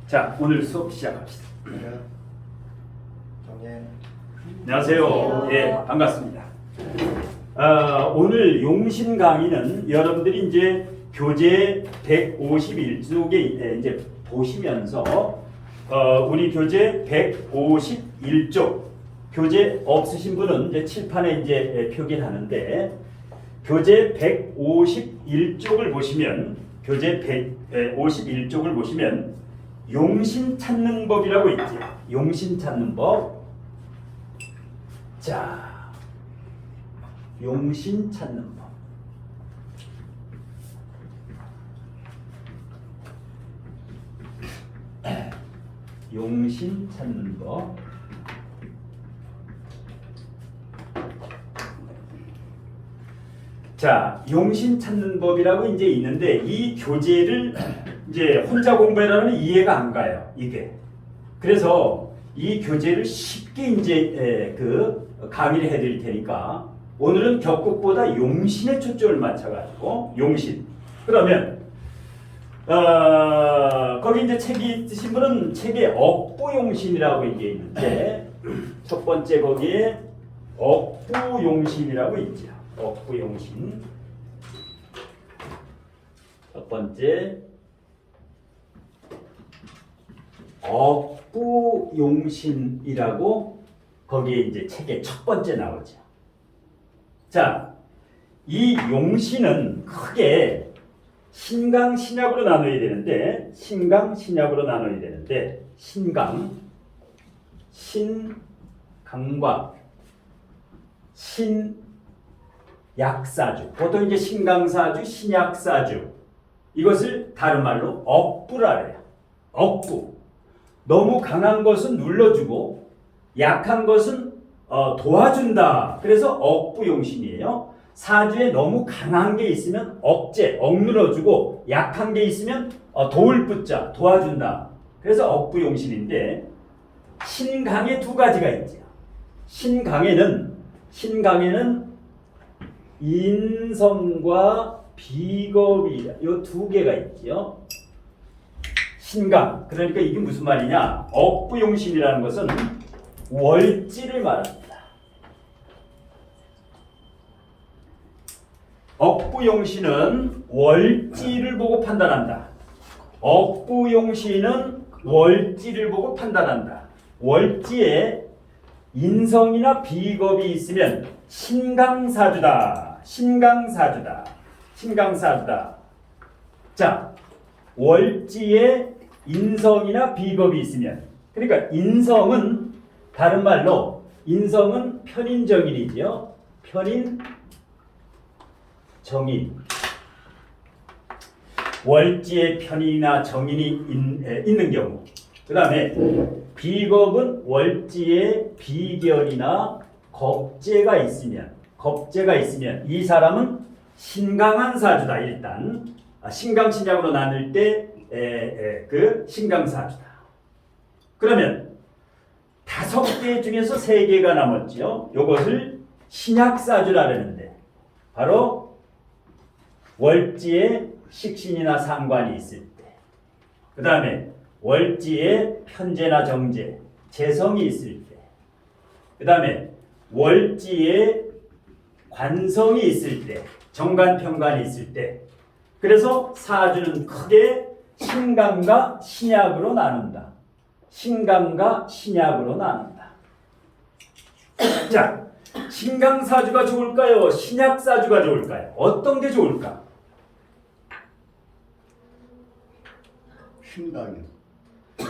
자, 오늘 수업 시작합시다. 정예. 안녕하세요. 예, 반갑습니다. 오늘 용신 강의는 여러분들이 이제 교재 151쪽에 이제 보시면서 우리 교재 151쪽 교재 없으신 분은 이제 칠판에 이제 표기를 하는데 교재 151쪽을 보시면 교재 151쪽을 보시면 용신 찾는 법이라고 있죠. 용신 찾는 법. 자, 용신 찾는 법. 용신 찾는 법. 자, 용신 찾는 법이라고 이제 있는데 이 교재를 이제 혼자 공부하려면 이해가 안 가요. 이게. 그래서 이 교재를 쉽게 이제 강의를 해드릴 테니까 오늘은 격국보다 용신에 초점을 맞춰가지고 용신. 그러면 거기 이제 책이 있으신 분은 책에 억부용신이라고 이게 있는데 첫 번째 거기에 억부용신이라고 있죠. 억부용신. 첫 번째 억부용신이라고 거기에 이제 책의 첫 번째 나오죠. 자, 이 용신은 크게 신강, 신약으로 나눠야 되는데 신강, 신약으로 나눠야 되는데 신강, 신강과 신약사주. 보통 이제 신강사주, 신약사주. 이것을 다른 말로 억부라 그래요. 억부. 너무 강한 것은 눌러주고 약한 것은 도와준다. 그래서 억부용신이에요. 사주에 너무 강한 게 있으면 억제, 억눌러주고 약한 게 있으면 도울 붙자, 도와준다. 그래서 억부용신인데 신강에 두 가지가 있죠. 신강에는 인성과 비겁이 이 두 개가 있죠. 신강. 그러니까 이게 무슨 말이냐? 억부용신이라는 것은 월지를 말합니다. 억부용신은 월지를 보고 판단한다. 억부용신은 월지를 보고 판단한다. 월지에 인성이나 비겁이 있으면 신강사주다. 신강사주다. 신강사주다. 자, 월지에 인성이나 비겁이 있으면, 그러니까 인성은 다른 말로 인성은 편인정인이지요. 편인정인. 월지에 편인이나 정인이 있는 경우. 그 다음에 비겁은 월지에 비결이나 겁재가 있으면 이 사람은 신강한 사주다. 일단 신강 신약으로 나눌 때 그 신강사주다. 그러면 5개 중에서 3개가 남았죠. 이것을 신약사주라 그러는데 바로 월지에 식신이나 상관이 있을 때, 그 다음에 월지에 편재나 정재, 재성이 있을 때, 그 다음에 월지에 관성이 있을 때, 정관편관이 있을 때. 그래서 사주는 크게 신강과 신약으로 나눈다. 신강과 신약으로 나눈다. 자, 신강사주가 좋을까요? 신약사주가 좋을까요? 어떤 게 좋을까? 신강이요.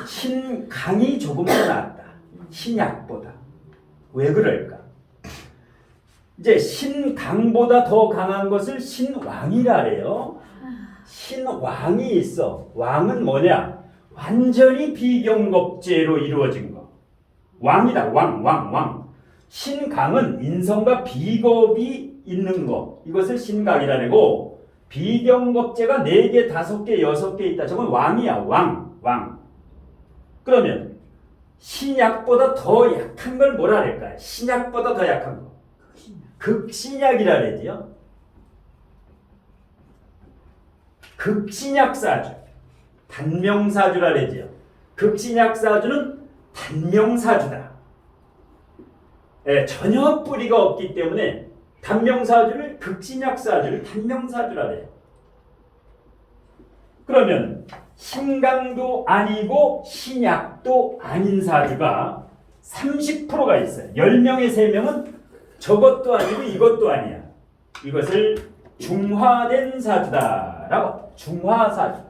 신강이 조금 더 낫다. 신약보다. 왜 그럴까? 이제 신강보다 더 강한 것을 신왕이라 그래요. 신왕이 있어. 왕은 뭐냐? 완전히 비경겁제로 이루어진 거. 왕이다. 왕. 신강은 인성과 비겁이 있는 거. 이것을 신강이라 그러고, 비경겁제가 4개, 5개, 6개 있다. 저건 왕이야. 왕. 그러면 신약보다 더 약한 걸 뭐라 그럴까요? 신약보다 더 약한 거. 극신약이라 그러지요. 극신약사주, 단명사주라 그러지요. 극신약사주는 단명사주다. 예, 전혀 뿌리가 없기 때문에 단명사주를 극신약사주를 단명사주라 해요. 그러면 신강도 아니고 신약도 아닌 사주가 30%가 있어요. 10명의 3명은 저것도 아니고 이것도 아니야. 이것을 중화된 사주다라고. 중화사주.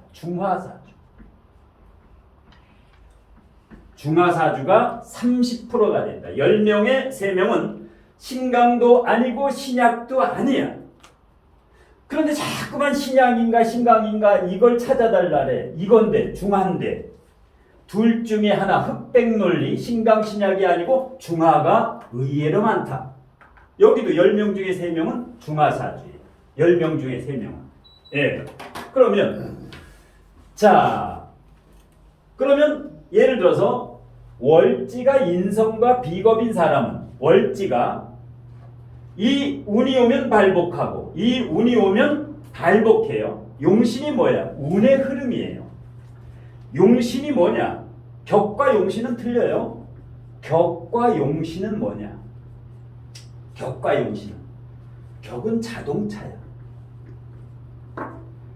중화사주가 30%가 된다. 10명의 3명은 신강도 아니고 신약도 아니야. 그런데 자꾸만 신약인가 신강인가 이걸 찾아달라래. 이건데 중화인데 둘 중에 하나 흑백 논리. 신강 신약이 아니고 중화가 의외로 많다. 여기도 10명 중에 3명은 중화사주예요. 10명 중에 3명은. 예. 그러면 예를 들어서 월지가 인성과 비겁인 사람은 월지가 이 운이 오면 발복하고 이 운이 오면 발복해요. 용신이 뭐야? 운의 흐름이에요. 용신이 뭐냐? 격과 용신은 틀려요. 격과 용신은 뭐냐? 격과 용신은 격은 자동차야.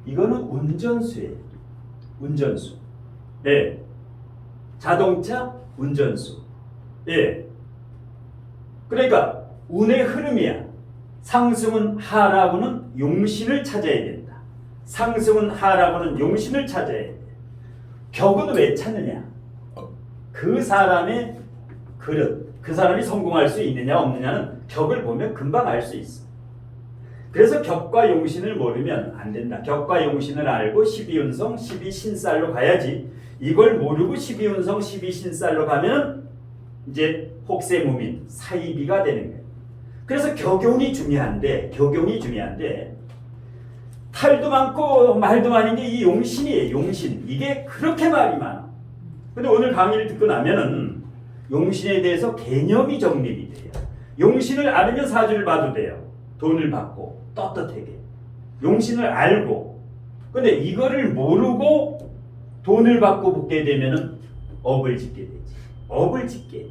이거는 운전수예요. 운전수. 예. 자동차 운전수. 예. 그러니까 운의 흐름이야. 상승은 하라고는 용신을 찾아야 된다. 상승은 하라고는 용신을 찾아야 돼. 격은 왜 찾느냐? 그 사람의 그릇, 그 사람이 성공할 수 있느냐 없느냐는 격을 보면 금방 알 수 있어. 그래서 격과 용신을 모르면 안 된다. 격과 용신을 알고 12운성, 12신살로 가야지. 이걸 모르고 12운성, 12신살로 가면 이제 혹세무민, 사이비가 되는 거예요. 그래서 격용이 중요한데 탈도 많고 말도 많은 게 이 용신이에요. 용신. 이게 그렇게 말이 많아. 근데 오늘 강의를 듣고 나면은 용신에 대해서 개념이 정립이 돼요. 용신을 알으면 사주를 봐도 돼요. 돈을 받고 떳떳하게. 용신을 알고. 근데 이거를 모르고 돈을 받고 붙게 되면은 업을 짓게 되지. 업을 짓게 돼.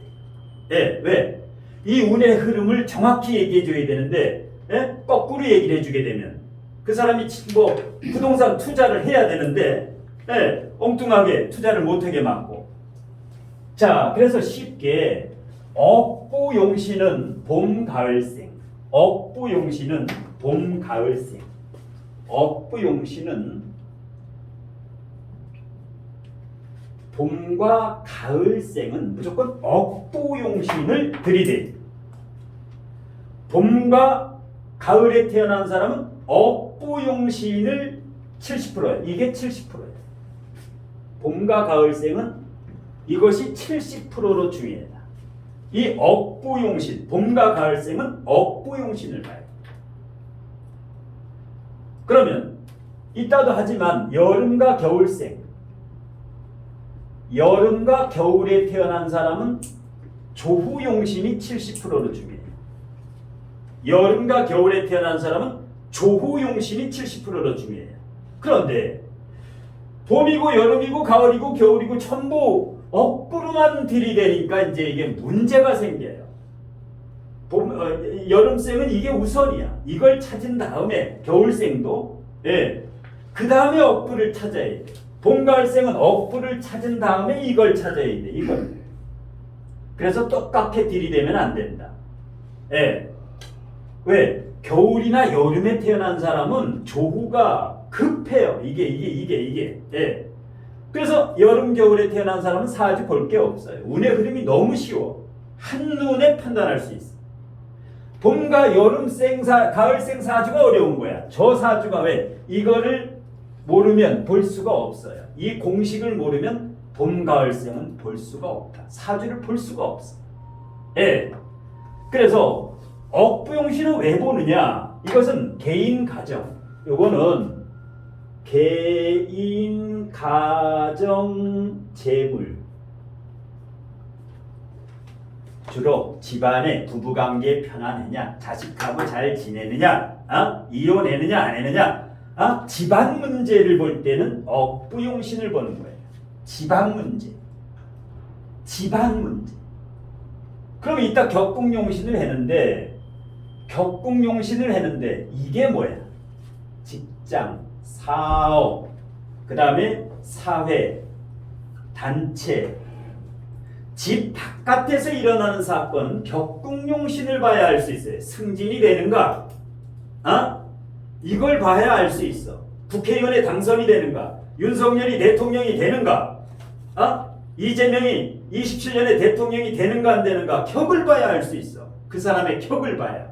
예, 왜? 이 운의 흐름을 정확히 얘기해 줘야 되는데, 예? 거꾸로 얘기를 해주게 되면 그 사람이 뭐 부동산 투자를 해야 되는데, 예? 엉뚱하게 투자를 못하게 막고. 자, 그래서 쉽게 억부용신은 봄, 가을생. 억부용신은 봄, 가을생. 억부용신은 봄과 가을생은 무조건 억부용신을 들이대. 봄과 가을에 태어난 사람은 억부용신을 70%예요. 이게 70%예요. 봄과 가을생은 이것이 70%로 중요하다. 이 억부용신, 봄과 가을생은 억부용신을 봐요. 그러면 이따도 하지만 여름과 겨울생, 여름과 겨울에 태어난 사람은 조후용신이 70%로 중요해요. 여름과 겨울에 태어난 사람은 조후용신이 70%로 중요해요. 그런데 봄이고 여름이고 가을이고 겨울이고 전부 억부로만 들이대니까 이제 이게 문제가 생겨요. 여름생은 이게 우선이야. 이걸 찾은 다음에 겨울생도, 예, 그 다음에 억부를 찾아야 돼. 봄, 가을생은 억부를 찾은 다음에 이걸 찾아야 돼. 이걸. 그래서 똑같게 들이대면 안 된다. 예. 왜? 겨울이나 여름에 태어난 사람은 조후가 급해요. 이게. 예. 그래서 여름, 겨울에 태어난 사람은 사주 볼 게 없어요. 운의 흐름이 너무 쉬워. 한눈에 판단할 수 있어. 봄과 여름생, 가을생 사주가 어려운 거야. 저 사주가 왜? 이거를 모르면 볼 수가 없어요. 이 공식을 모르면 봄, 가을생은 볼 수가 없다. 사주를 볼 수가 없어. 예. 그래서 억부용신은 왜 보느냐? 이것은 개인 가정. 요거는 개인 가정 재물. 주로 집안의 부부관계 편안하냐, 자식하고 잘 지내느냐, 이혼했느냐 안 했느냐, 집안 문제를 볼 때는 억부용신을 보는 거예요. 집안 문제. 지방 문제. 그럼 이따 격국용신을 했는데 이게 뭐야? 직장, 사업, 그 다음에 사회, 단체, 집 바깥에서 일어나는 사건, 격국용신을 봐야 알 수 있어요. 승진이 되는가? 이걸 봐야 알 수 있어. 국회의원에 당선이 되는가? 윤석열이 대통령이 되는가? 이재명이 27년에 대통령이 되는가 안 되는가? 격을 봐야 알 수 있어. 그 사람의 격을 봐야.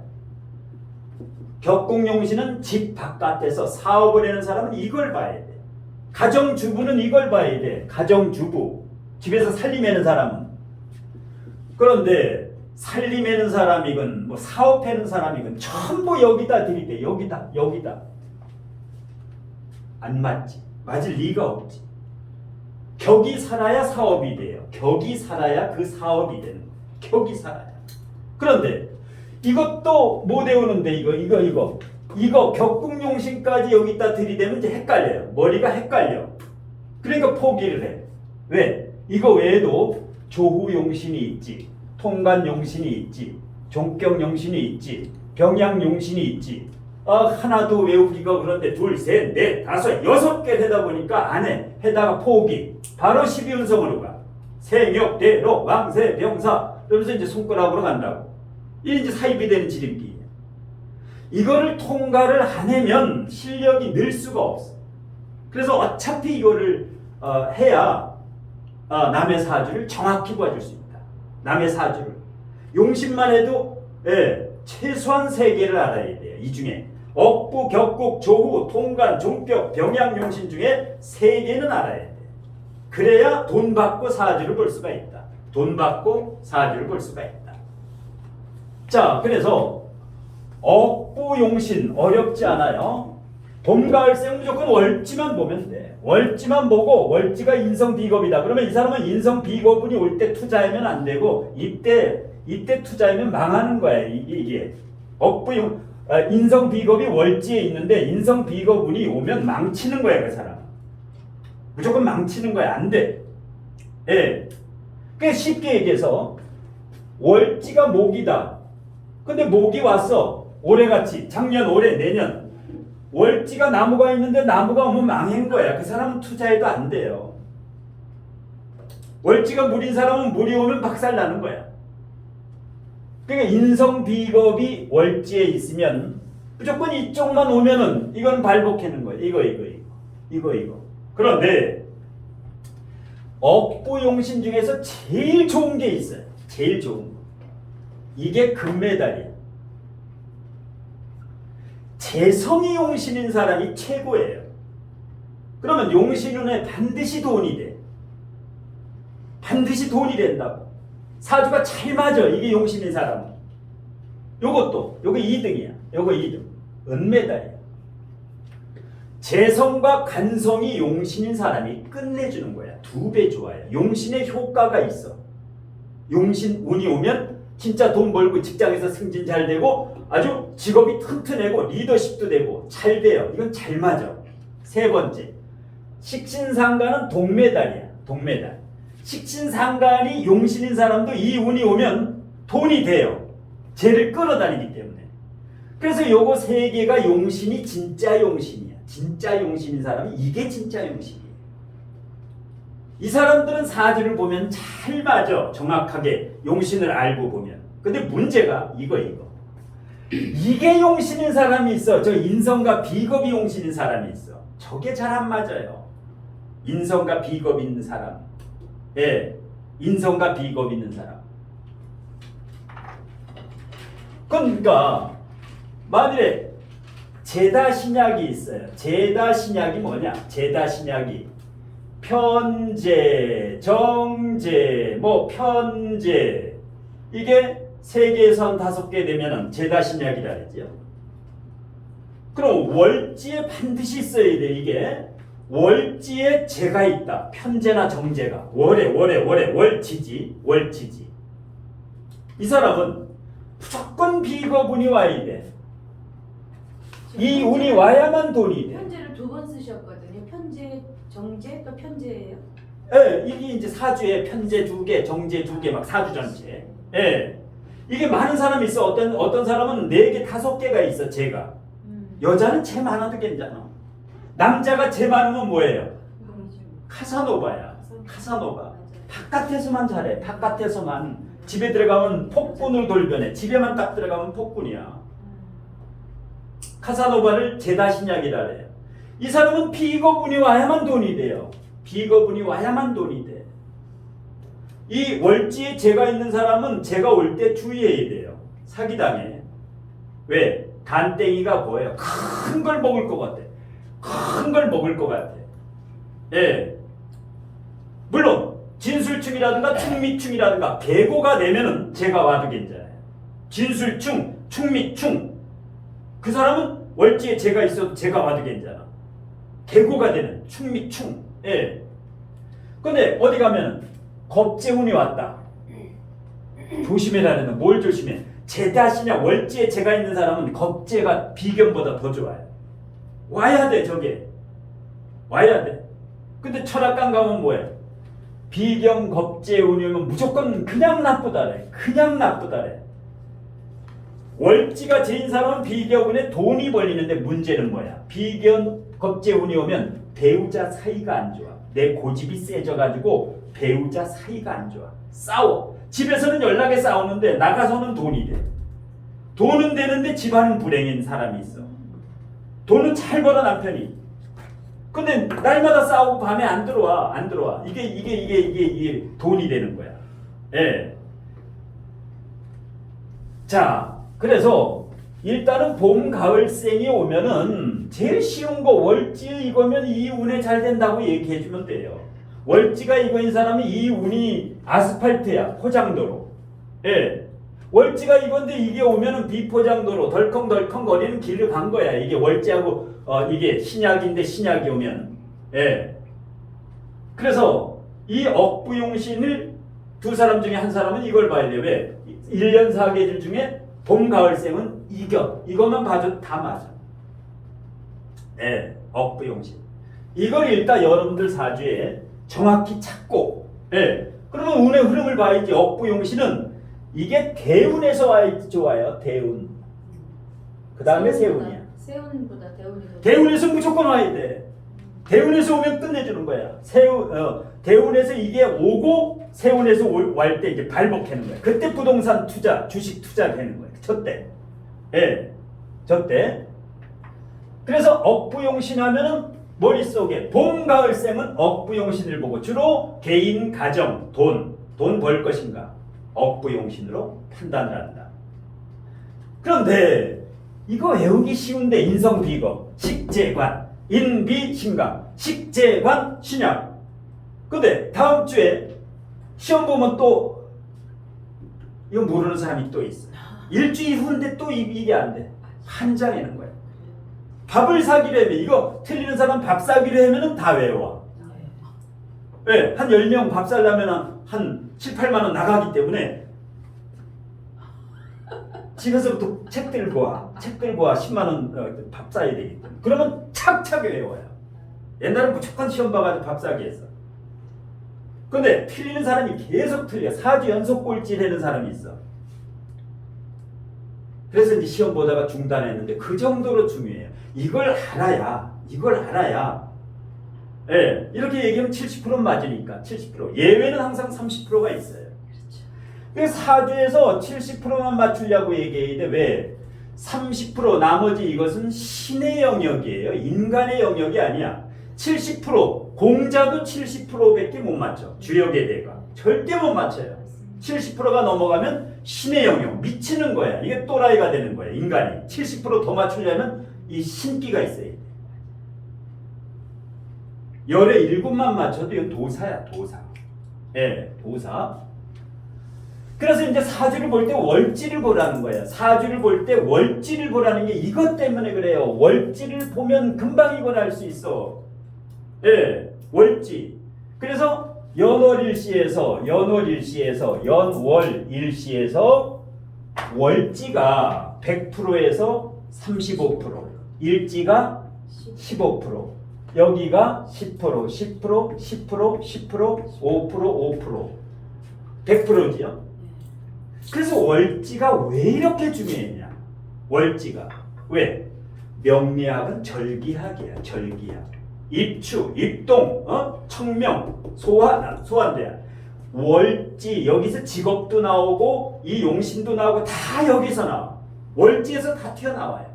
격국용신은 집 바깥에서 사업을 하는 사람은 이걸 봐야 돼. 가정주부는 이걸 봐야 돼. 가정주부. 집에서 살림하는 사람은. 그런데 살림하는 사람이건 뭐 사업하는 사람이건 전부 여기다 들이대. 여기다. 안 맞지. 맞을 리가 없지. 격이 살아야 사업이 돼요. 격이 살아야 그 사업이 되는 거예요. 격이 살아야. 그런데 이것도 못 외우는데 이거 격국용신까지 여기다 들이대면 이제 헷갈려요. 머리가 헷갈려. 그러니까 포기를 해. 왜? 이거 외에도 조후용신이 있지, 통관용신이 있지, 종격용신이 있지, 병양용신이 있지. 하나도 외우기가 그런데 둘, 셋, 넷, 다섯, 6개 하다 보니까 안 해. 해다가 포기. 바로 12운성으로 가. 생역대로 왕세병사. 그러면서 이제 손가락으로 간다고. 이게 이제 사입이 되는 지름길이에요. 이거를 통과를 안 하면 실력이 늘 수가 없어. 그래서 어차피 이거를 해야 남의 사주를 정확히 봐줄 수 있다. 남의 사주를. 용신만 해도 최소한 3개를 알아야 돼요. 이 중에 억부, 격국, 조후, 통관, 종격, 병양용신 중에 3개는 알아야 돼. 그래야 돈 받고 사주를 볼 수가 있다. 돈 받고 사주를 볼 수가 있다. 자, 그래서 억부용신 어렵지 않아요. 봄, 가을, 생 무조건 월지만 보면 돼. 월지만 보고 월지가 인성비겁이다. 그러면 이 사람은 인성비겁운이 올 때 투자하면 안 되고 이때 투자하면 망하는 거야. 이게 인성비겁이 월지에 있는데 인성비겁운이 오면 망치는 거야. 그 사람 무조건 망치는 거야. 안 돼. 그러니까 쉽게 얘기해서 월지가 목이다. 근데 목이 왔어. 올해같이 작년, 올해, 내년 월지가 나무가 있는데 나무가 오면 망한 거야. 그 사람은 투자해도 안 돼요. 월지가 물인 사람은 물이 오면 박살나는 거야. 그러니까 인성비겁이 월지에 있으면 무조건 이쪽만 오면은 이건 발복하는 거야. 이거. 그런데 억부용신 중에서 제일 좋은 게 있어요. 제일 좋은 거. 이게 금메달이야. 재성이 용신인 사람이 최고예요. 그러면 용신운에 반드시 돈이 돼. 반드시 돈이 된다고. 사주가 잘 맞아. 이게 용신인 사람은. 요거 2등이야. 요거 2등. 은메달이야. 재성과 간성이 용신인 사람이 끝내주는 거야. 2배 좋아요. 용신의 효과가 있어. 용신 운이 오면 진짜 돈 벌고 직장에서 승진 잘 되고 아주 직업이 튼튼하고 리더십도 되고 잘 돼요. 이건 잘 맞아. 3번째. 식신상간은 동메달이야. 동메달. 식신상간이 용신인 사람도 이 운이 오면 돈이 돼요. 쟤를 끌어다니기 때문에. 그래서 요거 3개가 용신이 진짜 용신이야. 진짜 용신인 사람이 이게 진짜 용신이에요. 이 사람들은 사주를 보면 잘 맞아. 정확하게 용신을 알고 보면. 근데 문제가 이거. 이게 용신인 사람이 있어. 저 인성과 비겁이 용신인 사람이 있어. 저게 잘 안 맞아요. 인성과 비겁 있는 사람. 인성과 비겁 있는 사람. 그러니까 만일에 제다신약이 있어요. 제다신약이 뭐냐? 제다신약이 편제, 정제, 편제 이게 3개에서 5개 되면은 제다신약이라 그러죠. 그럼 월지에 반드시 있어야 돼. 이게 월지에 제가 있다. 편제나 정제가 월에 월지지. 이 사람은 무조건 비거분이 와야 돼. 이 운이 와야만 돈이 돼. 편제를 2번 쓰셨거든요. 편제, 정제 또 편제예요? 예, 이게 이제 사주에 편제 2개, 정제 2개, 막 사주 전체. 예. 이게 많은 사람이 있어. 어떤 사람은 4개, 5개가 있어, 제가. 여자는 재 많아도 괜찮아. 남자가 재 많으면 뭐예요? 카사노바야. 카사노바. 바깥에서만 잘해. 바깥에서만. 집에 들어가면 폭군으로 돌변해. 집에만 딱 들어가면 폭군이야. 카사노바를 제다신약이라 해요. 이 사람은 비거분이 와야만 돈이 돼요. 비거분이 와야만 돈이 돼. 이 월지에 재가 있는 사람은 재가 올 때 주의해야 돼요. 사기당해. 왜? 간땡이가 뭐예요? 큰 걸 먹을 것 같아. 큰 걸 먹을 것 같아. 예. 물론 진술충이라든가 충미충이라든가 계고가 되면은 재가 와도 괜찮아요. 진술충, 충미충. 그 사람은 월지에 재가 있어도 재가 와도 괜찮아. 계고가 되는 충미충. 예. 근데 어디 가면은 겁재운이 왔다. 조심해라는 뭘 조심해? 재다시냐 월지에 재가 있는 사람은 겁재가 비견보다 더 좋아요. 와야 돼 저게. 와야 돼. 근데 철학관 가면 뭐해? 비견 겁재운이 오면 무조건 그냥 나쁘다래. 그냥 나쁘다래. 월지가 재인 사람은 비견운에 돈이 벌리는데 문제는 뭐야? 비견 겁재운이 오면 배우자 사이가 안 좋아. 내 고집이 세져가지고 배우자 사이가 안 좋아. 싸워. 집에서는 연락에 싸우는데 나가서는 돈이 돼. 돈은 되는데 집안은 불행인 사람이 있어. 돈은 잘 벌어 남편이. 근데 날마다 싸우고 밤에 안 들어와. 안 들어와. 이게 돈이 되는 거야. 예. 자, 그래서 일단은 봄, 가을생이 오면은 제일 쉬운 거 월지 이거면 이 운에 잘 된다고 얘기해 주면 돼요. 월지가 이거인 사람이 이 운이 아스팔트야. 포장도로. 예. 월지가 이건데 이게 오면은 비포장도로 덜컹덜컹 거리는 길을 간 거야. 이게 월지하고 이게 신약인데 신약이 오면. 예. 그래서 이 억부용신을 두 사람 중에 한 사람은 이걸 봐야 돼. 왜? 1년 4계절 중에 봄, 가을생은 이겨. 이것만 봐도 다 맞아. 예. 억부용신. 이걸 일단 여러분들 사주에 정확히 찾고, 예. 그러면 운의 흐름을 봐야지. 억부용신은 이게 대운에서 와야지 좋아요. 대운. 그 다음에 세운이야. 세운보다 대운이 더. 대운에서 무조건 와야 돼. 대운에서 오면 끝내주는 거야. 대운에서 이게 오고 세운에서 올 때 이제 발복하는 거야. 그때 부동산 투자, 주식 투자 되는 거야. 저때. 예. 저때. 그래서 억부용신 하면은 머릿속에 봄, 가을생은 억부용신을 보고 주로 개인, 가정, 돈 벌 것인가 억부용신으로 판단을 한다. 그런데 이거 외우기 쉬운데 인성비거, 식재관, 인비신강, 식재관, 신약. 근데 다음 주에 시험 보면 또 이거 모르는 사람이 또 있어. 일주일 후인데 또 이게 안 돼. 한장에는 거야. 밥을 사기로 하면 이거 틀리는 사람 밥 사기로 하면은 다 외워. 왜? 한 10명 밥 살려면 한 7, 8만 원 나가기 때문에 집에서부터 책 들고 와. 10만 원 밥 사야 되기 때문에. 그러면 착착 외워요. 옛날에 무조건 시험 봐가지고 밥 사기 했어. 근데 틀리는 사람이 계속 틀려. 4주 연속 꼴찌 되는 사람이 있어. 그래서 이제 시험 보다가 중단했는데 그 정도로 중요해요. 이걸 알아야. 예, 이렇게 얘기하면 70%는 맞으니까 70%. 예외는 항상 30%가 있어요. 그래서 사주에서 70%만 맞추려고 얘기해야 돼. 왜? 30% 나머지 이것은 신의 영역이에요. 인간의 영역이 아니야. 70% 공자도 70%밖에 못 맞춰. 주역의 대가 절대 못 맞춰요. 70%가 넘어가면 신의 영역 미치는 거야. 이게 또라이가 되는 거야. 인간이 70%더 맞추려면 이 신기가 있어야 돼. 열에 7만 맞춰도 이건 도사야. 도사. 예, 도사. 그래서 이제 사주를 볼 때 월지를 보라는 거야. 사주를 볼 때 월지를 보라는 게 이것 때문에 그래요. 월지를 보면 금방 이걸 알 수 있어. 예, 월지. 그래서 연월일시에서 월지가 100%에서 35%, 일지가 15%. 여기가 10%, 10%, 10%, 10%, 5%, 100%지요. 그래서 월지가 왜 이렇게 중요했냐? 월지가 왜? 명리학은 절기학이야, 절기학. 입추, 입동, 청명, 소환대야. 월지 여기서 직업도 나오고 이 용신도 나오고 다 여기서 나와. 월지에서 다 튀어나와요.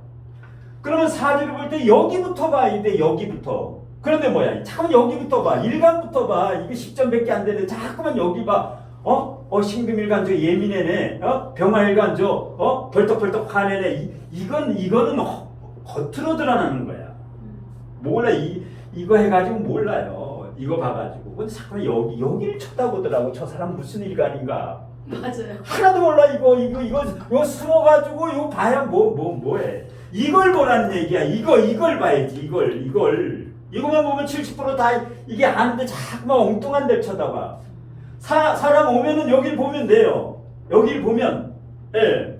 그러면 사주를 볼 때 여기부터 봐야 돼, 여기부터. 그런데 뭐야? 자꾸 여기부터 봐. 일간부터 봐. 이게 10점밖에 안 되는데 자꾸만 여기 봐. 신금일간조 예민해네. 병화일간조 벌떡벌떡 화내네. 이거는 겉으로 드러나는 거야. 몰라. 이거 해가지고 몰라요. 이거 봐가지고. 근데 자꾸 여기를 쳐다보더라고. 저 사람 무슨 일간인가. 맞아요. 하나도 몰라. 이거 숨어가지고 이거 봐야 뭐해. 이걸 보라는 얘기야. 이걸 봐야지. 이거만 보면 70%다 이게 아는데 자꾸만 엉뚱한 데를 쳐다봐. 사람 오면은 여길 보면 돼요. 여길 보면, 예.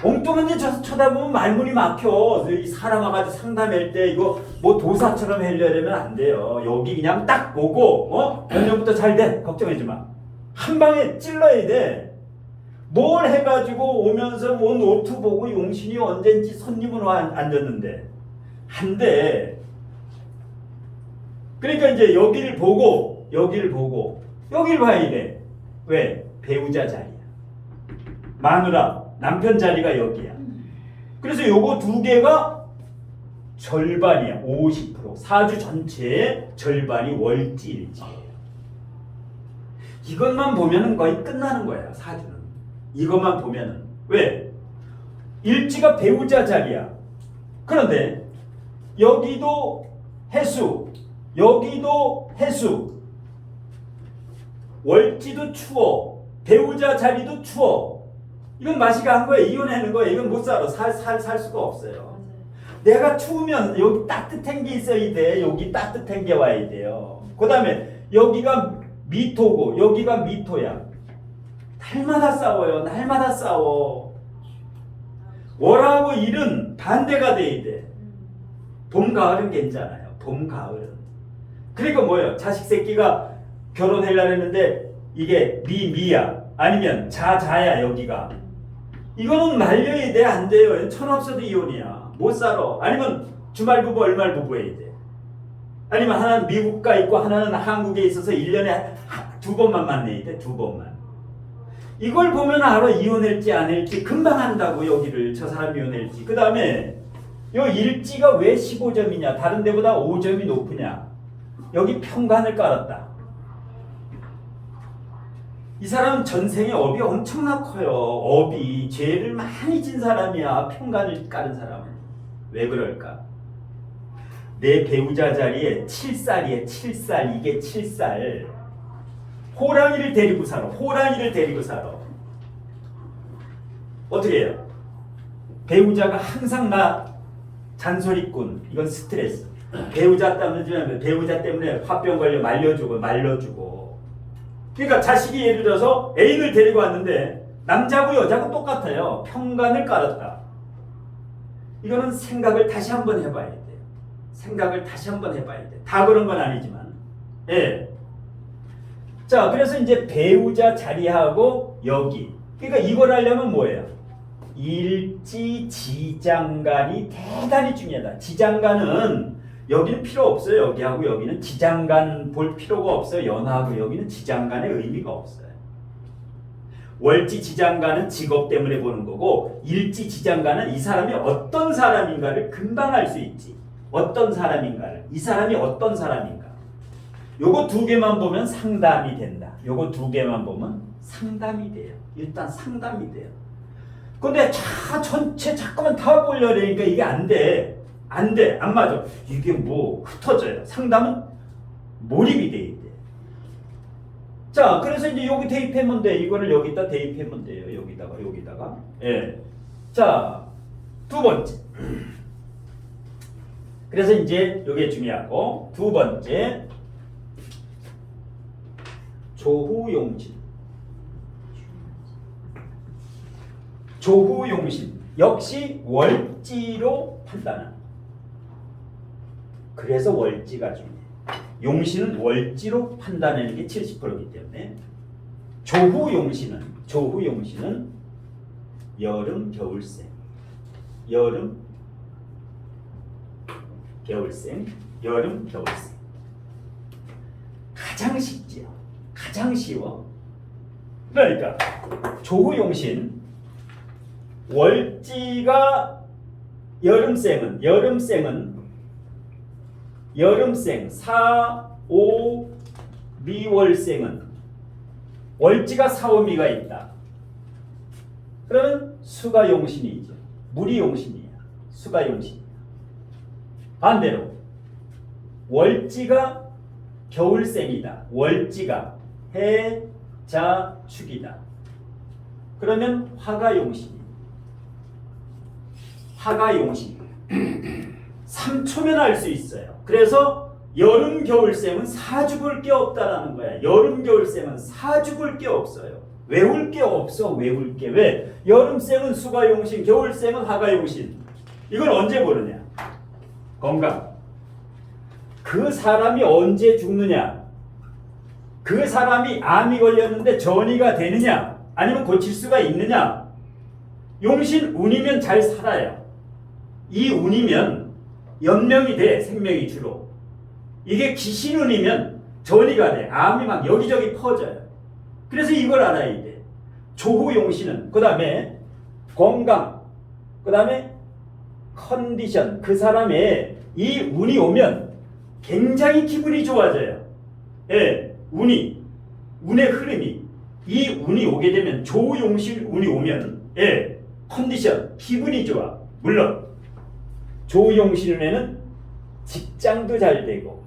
엉뚱한 데 쳐다보면 말문이 막혀. 이 사람 와가지고 상담할 때 이거 뭐 도사처럼 하려면 안 돼요. 여기 그냥 딱 보고, 몇 년부터 잘 돼. 걱정하지 마. 한 방에 찔러야 돼. 뭘 해가지고 오면서 뭐 노트 보고 용신이 언젠지 손님으로 앉았는데. 한데. 그러니까 이제 여기를 보고, 여길 봐야 돼. 왜? 배우자 자리야. 마누라, 남편 자리가 여기야. 그래서 요거 두 개가 절반이야. 50%. 사주 전체의 절반이 월지일지예요. 이것만 보면은 거의 끝나는 거야, 사주는. 이것만 보면은. 왜? 일지가 배우자 자리야. 그런데 여기도 해수, 여기도 해수. 월지도 추워. 배우자 자리도 추워. 이건 맛이가 한 거야. 이혼하는 거야. 이건 못 살아. 살 수가 없어요. 내가 추우면 여기 따뜻한 게 있어야 돼. 여기 따뜻한 게 와야 돼요. 그 다음에 여기가 미토고 여기가 미토야. 날마다 싸워요. 날마다 싸워. 월하고 일은 반대가 돼야 돼. 봄, 가을은 괜찮아요. 봄, 가을은. 그러니까 뭐예요? 자식 새끼가 결혼하려고 했는데 이게 미야 아니면 자야 여기가 이거는 말려야 돼. 안 돼요. 천없어도 이혼이야. 못 살아. 아니면 주말부부 얼말부부 해야 돼. 아니면 하나는 미국 가 있고 하나는 한국에 있어서 1년에 2번만 만나야 돼. 2번만. 이걸 보면 알아. 이혼할지 안 할지 금방 한다고. 여기를 저 사람 이혼할지. 그 다음에 요 일지가 왜 15점이냐 다른 데보다 5점이 높으냐. 여기 평관을 깔았다. 이 사람은 전생에 업이 엄청나 커요. 업이 죄를 많이 진 사람이야. 평관을 깔은 사람은. 왜 그럴까? 내 배우자 자리에 7살이에 7살. 이게 7살. 호랑이를 데리고 살아. 호랑이를 데리고 살아. 어떻게 해요? 배우자가 항상 나 잔소리꾼. 이건 스트레스. 배우자 때문에 화병 걸려 말려주고. 그러니까 자식이 예를 들어서 애인을 데리고 왔는데 남자고 여자고 똑같아요. 평관을 깔았다. 이거는 생각을 다시 한번 해봐야 돼요. 생각을 다시 한번 해봐야 돼. 다 그런 건 아니지만. 예. 자, 그래서 이제 배우자 자리하고 여기. 그러니까 이걸 하려면 뭐예요? 일지 지장간이 대단히 중요하다. 지장간은 여기는 필요 없어요. 여기하고 여기는 지장간 볼 필요가 없어요. 연하고 여기는 지장간의 의미가 없어요. 월지 지장간은 직업 때문에 보는 거고 일지 지장간은 이 사람이 어떤 사람인가를 금방 알 수 있지. 어떤 사람인가를. 이 사람이 어떤 사람인가. 요거 두 개만 보면 상담이 된다. 요거 두 개만 보면 상담이 돼요. 일단 상담이 돼요. 근데 전체 자꾸만 다 보려니까 이게 안 돼. 안 돼. 안 맞아. 이게 뭐 흩어져요. 상담은 몰입이 돼야 돼. 자, 그래서 이제 여기 대입하면 돼. 이거를 여기다 대입하면 돼요. 여기다가. 예. 자, 두 번째. 그래서 이제 이게 중요하고 두 번째 조후용신. 조후용신 역시 월지로 판단합니다. 그래서 월지가 중요해. 용신은 월지로 판단하는 게 70%이기 때문에 조후용신은 여름 겨울생, 여름 겨울생, 여름 겨울생. 가장 쉽지요. 가장 쉬워. 그러니까 조후용신 월지가 여름생 4, 5, 미월생은 월지가 4, 5미가 있다. 그러면 수가용신이죠. 물이용신이야. 수가용신이야. 반대로 월지가 겨울생이다. 월지가 해, 자, 축이다. 그러면 화가용신이야. 화가용신. 3초면 알 수 있어요. 그래서 여름 겨울생은 사죽을 게 없다라는 거야. 여름 겨울생은 사죽을 게 없어요. 외울 게 없어. 외울 게. 왜? 여름생은 수가용신, 겨울생은 화가용신. 이걸 언제 보느냐? 건강. 그 사람이 언제 죽느냐? 그 사람이 암이 걸렸는데 전이가 되느냐? 아니면 고칠 수가 있느냐? 용신 운이면 잘 살아요. 이 운이면 연명이 돼. 생명이 주로. 이게 귀신운이면 전이가 돼. 암이 막 여기저기 퍼져요. 그래서 이걸 알아야 돼. 조후용신은 그 다음에 건강, 그 다음에 컨디션. 그 사람의 이 운이 오면 굉장히 기분이 좋아져요. 예, 운의 흐름이. 이 운이 오게 되면 조후용신 운이 오면 예, 컨디션, 기분이 좋아. 물론 조후용신운에는 직장도 잘 되고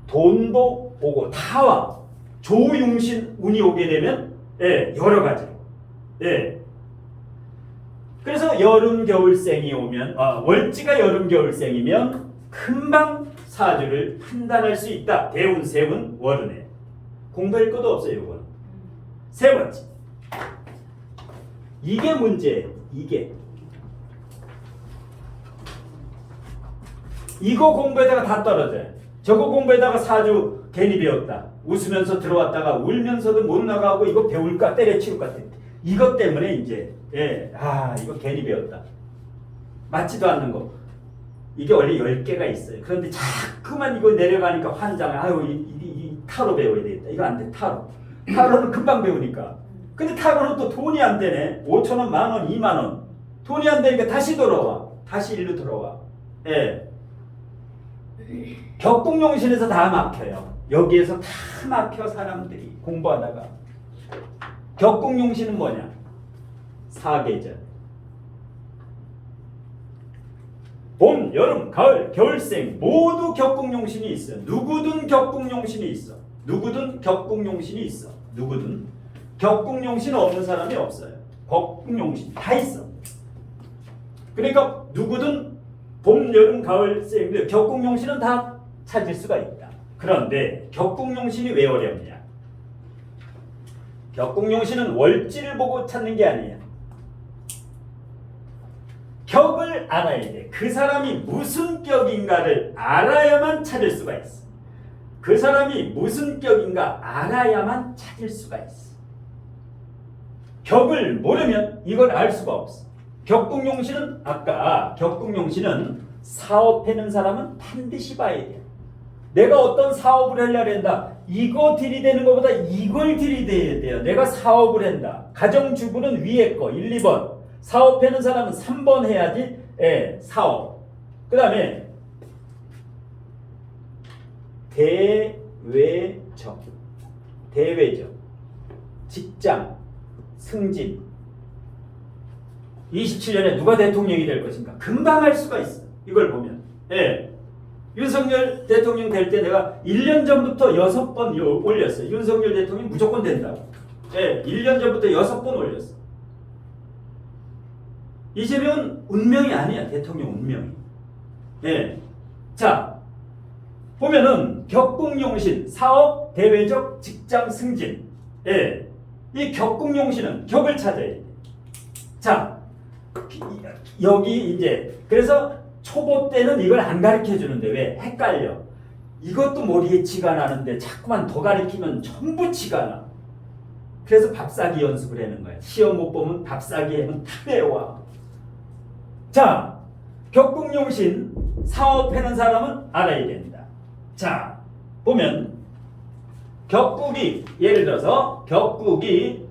돈도 오고 다 와. 조후용신 운이 오게 되면 예, 여러 가지로. 예. 그래서 여름 겨울생이 오면 월지가 여름 겨울생이면 금방 사주를 판단할 수 있다. 대운, 세운, 월운에. 공부할 것도 없어요. 이건. 세 번째. 이게 문제예요. 이거 공부에다가 다 떨어져요. 저거 공부에다가 사주 괜히 배웠다. 웃으면서 들어왔다가 울면서도 못 나가고 이거 배울까 때려치울 것 같아. 이것 때문에 이제 이거 괜히 배웠다. 맞지도 않는 거. 이게 원래 10개가 있어요. 그런데 자꾸만 이거 내려가니까 환장해. 아유 이 타로 배워야 되겠다. 이거 안 돼. 타로는 금방 배우니까. 근데 타로는 또 돈이 안 되네. 5,000원, 10,000원, 20,000원. 돈이 안 되니까 다시 돌아와. 다시 일로 들어와. 예. 격국용신에서 다 막혀요. 여기에서 다 막혀 사람들이 공부하다가. 격국용신은 뭐냐? 사계절. 봄, 여름, 가을, 겨울생 모두 격국용신이 있어. 누구든 격국용신이 있어. 누구든 격국용신 없는 사람이 없어요. 격국용신 다 있어. 그러니까 누구든 봄, 여름, 가을, 생 격국용신은 다 찾을 수가 있다. 그런데 격국용신이 왜 어렵냐? 격국용신은 월지를 보고 찾는 게 아니야. 격을 알아야 돼. 그 사람이 무슨 격인가를 알아야만 찾을 수가 있어. 그 사람이 무슨 격인가 알아야만 찾을 수가 있어. 격을 모르면 이걸 알 수가 없어. 격국용신은 격국용신은 사업하는 사람은 반드시 봐야 돼. 내가 어떤 사업을 하려고 한다. 이거 들이대는 것보다 이걸 들이대야 돼요. 내가 사업을 한다. 가정주부는 위에 거 1, 2번. 사업하는 사람은 3번 해야지. 사업. 그 다음에 대외적. 직장. 승진. 27년에 누가 대통령이 될 것인가? 금방 알 수가 있어. 이걸 보면. 윤석열 대통령 될 때 내가 1년 전부터 6번 올렸어요. 윤석열 대통령 무조건 된다고. 1년 전부터 6번 올렸어. 이재명은 운명이 아니야. 대통령 운명이. 자, 보면은 격국용신, 사업, 대외적, 직장, 승진. 이 격국용신은 격을 찾아야 돼. 자, 여기 이제 그래서 초보 때는 이걸 안 가르쳐 주는데 왜? 헷갈려. 이것도 머리에 지가 나는데 자꾸만 더 가르치면 전부 지가 나. 그래서 밥싸기 연습을 하는 거야. 시험 못 보면 밥싸기 하면 다 외워. 자, 격국용신 사업하는 사람은 알아야 된다. 자, 보면 격국이 예를 들어서 격국이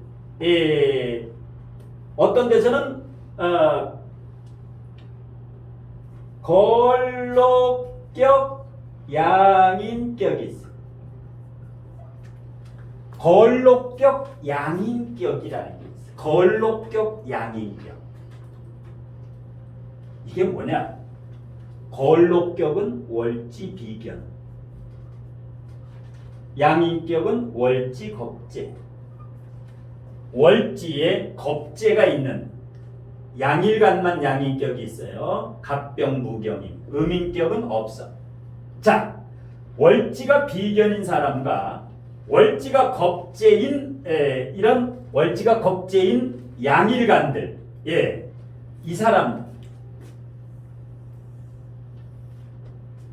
어떤 데서는 걸록격 양인격이 있어. 걸록격 양인격이라는 게 있어. 걸록격 양인격. 이게 뭐냐? 걸록격은 월지 비견, 양인격은 월지 겁재. 월지에 겁재가 있는 양일간만 양인격이 있어요. 갑병무경임. 음인격은 없어. 자, 월지가 비견인 사람과 월지가 겁재인 이런 월지가 겁재인 양일간들, 이 사람.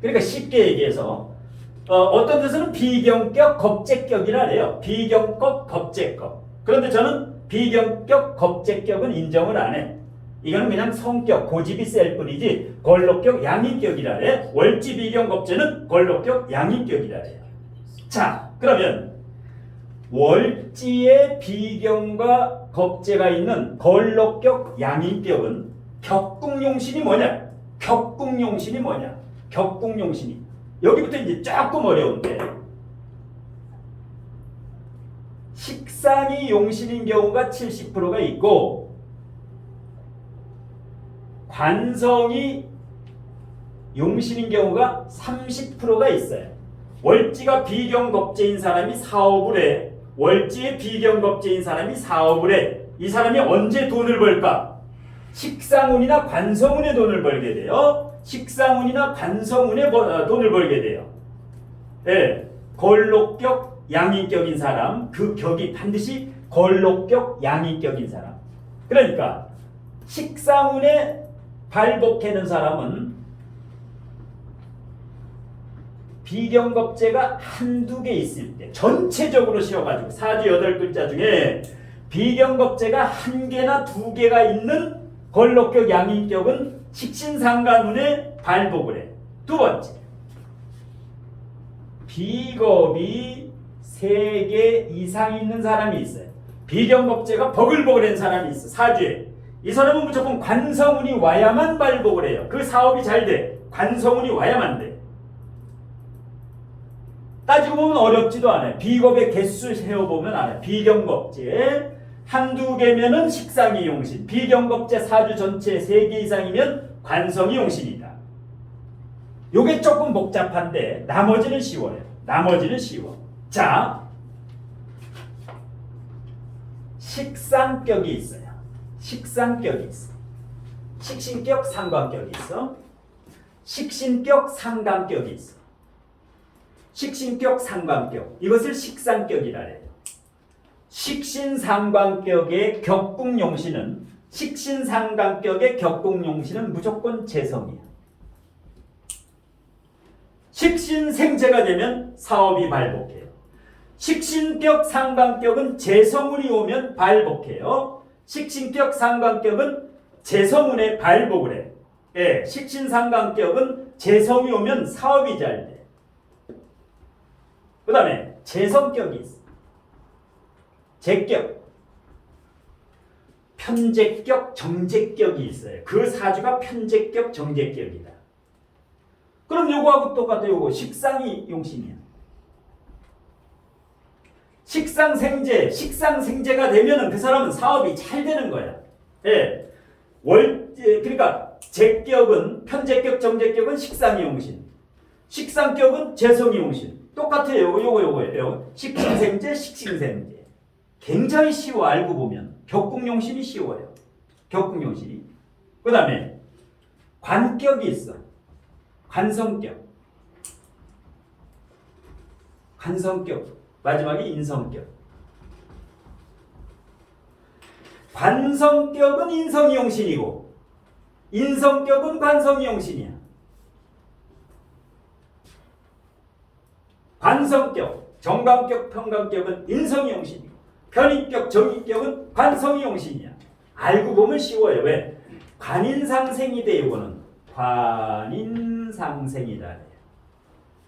그러니까 쉽게 얘기해서 어떤 데서는 비경격 겁재격이라 해요. 비경격 겁재격. 그런데 저는 비경격 겁재격은 인정을 안 해. 이거는 그냥 성격, 고집이 셀 뿐이지 걸록격 양인격이라 해. 월지 비경 겁재는 걸록격 양인격이라 해요. 자, 그러면 월지의 비경과 겁재가 있는 걸록격 양인격은 격국용신이 뭐냐? 격국용신이 뭐냐? 격국용신이 여기부터 이제 조금 어려운데 식상이 용신인 경우가 70%가 있고 관성이 용신인 경우가 30%가 있어요. 월지가 비경겁제인 사람이 사업을 해. 월지의 비경겁제인 사람이 사업을 해. 이 사람이 언제 돈을 벌까? 식상운이나 관성운에 돈을 벌게 돼요. 식상운이나 관성운에 돈을 벌게 돼요. 걸록격 양인격인 사람, 그 격이 반드시 걸록격 양인격인 사람. 그러니까 식상운에 발복하는 사람은 비경겁제가 한두 개 있을 때 전체적으로 씌워가지고 사주 8글자 중에 비경겁제가 한 개나 두 개가 있는 걸록격 양인격은 식신상간운에 발복을 해. 두 번째, 비겁이 3개 이상 있는 사람이 있어요. 비경겁제가 버글버글한 사람이 있어. 사주에. 이 사람은 무조건 관성운이 와야만 발복을 해요. 그 사업이 잘 돼. 관성운이 와야만 돼. 따지고 보면 어렵지도 않아요. 비겁의 개수 세어보면 알아요. 비경겁제 한두 개면은 식상이 용신. 비경겁제 사주 전체 3개 이상이면 관성이 용신이다. 요게 조금 복잡한데 나머지는 쉬워요. 나머지는 쉬워. 자, 식상격이 있어요. 식상격이 있어. 식신격, 상관격이 있어. 식신격, 상관격이 있어. 식신격, 상관격. 이것을 식상격이라 해요. 식신상관격의 격국용신은 식신상관격의 격국용신은 무조건 재성이야. 식신생재가 되면 사업이 발복해요. 식신격 상관격은 재성운이 오면 발복해요. 식신격 상관격은 재성운에 발복을 해. 예, 식신상관격은 재성이 오면 사업이 잘 돼. 그 다음에 재성격이 있어. 재격, 편재격, 정재격이 있어요. 그 사주가 편재격, 정재격이다. 그럼 요거하고 똑같아요. 요거 식상이 용신이야. 식상생재가 되면은 그 사람은 사업이 잘 되는 거야. 예. 그러니까 재격은 편재격, 정재격은 식상이 용신. 식상격은 재성이 용신. 똑같아요. 요거예요. 식신생재, 식신생재. 굉장히 쉬워. 알고 보면 격국용신이 쉬워요. 격국용신이. 그 다음에 관격이 있어. 관성격, 마지막에 인성격. 관성격은 인성이 용신이고 인성격은 관성이 용신이야. 관성격, 정관격, 평관격은 인성이 용신이고 편인격, 정인격은 관성이 용신이야. 알고 보면 쉬워요. 왜? 관인상생이 돼. 이거는 관인상생이라 해요.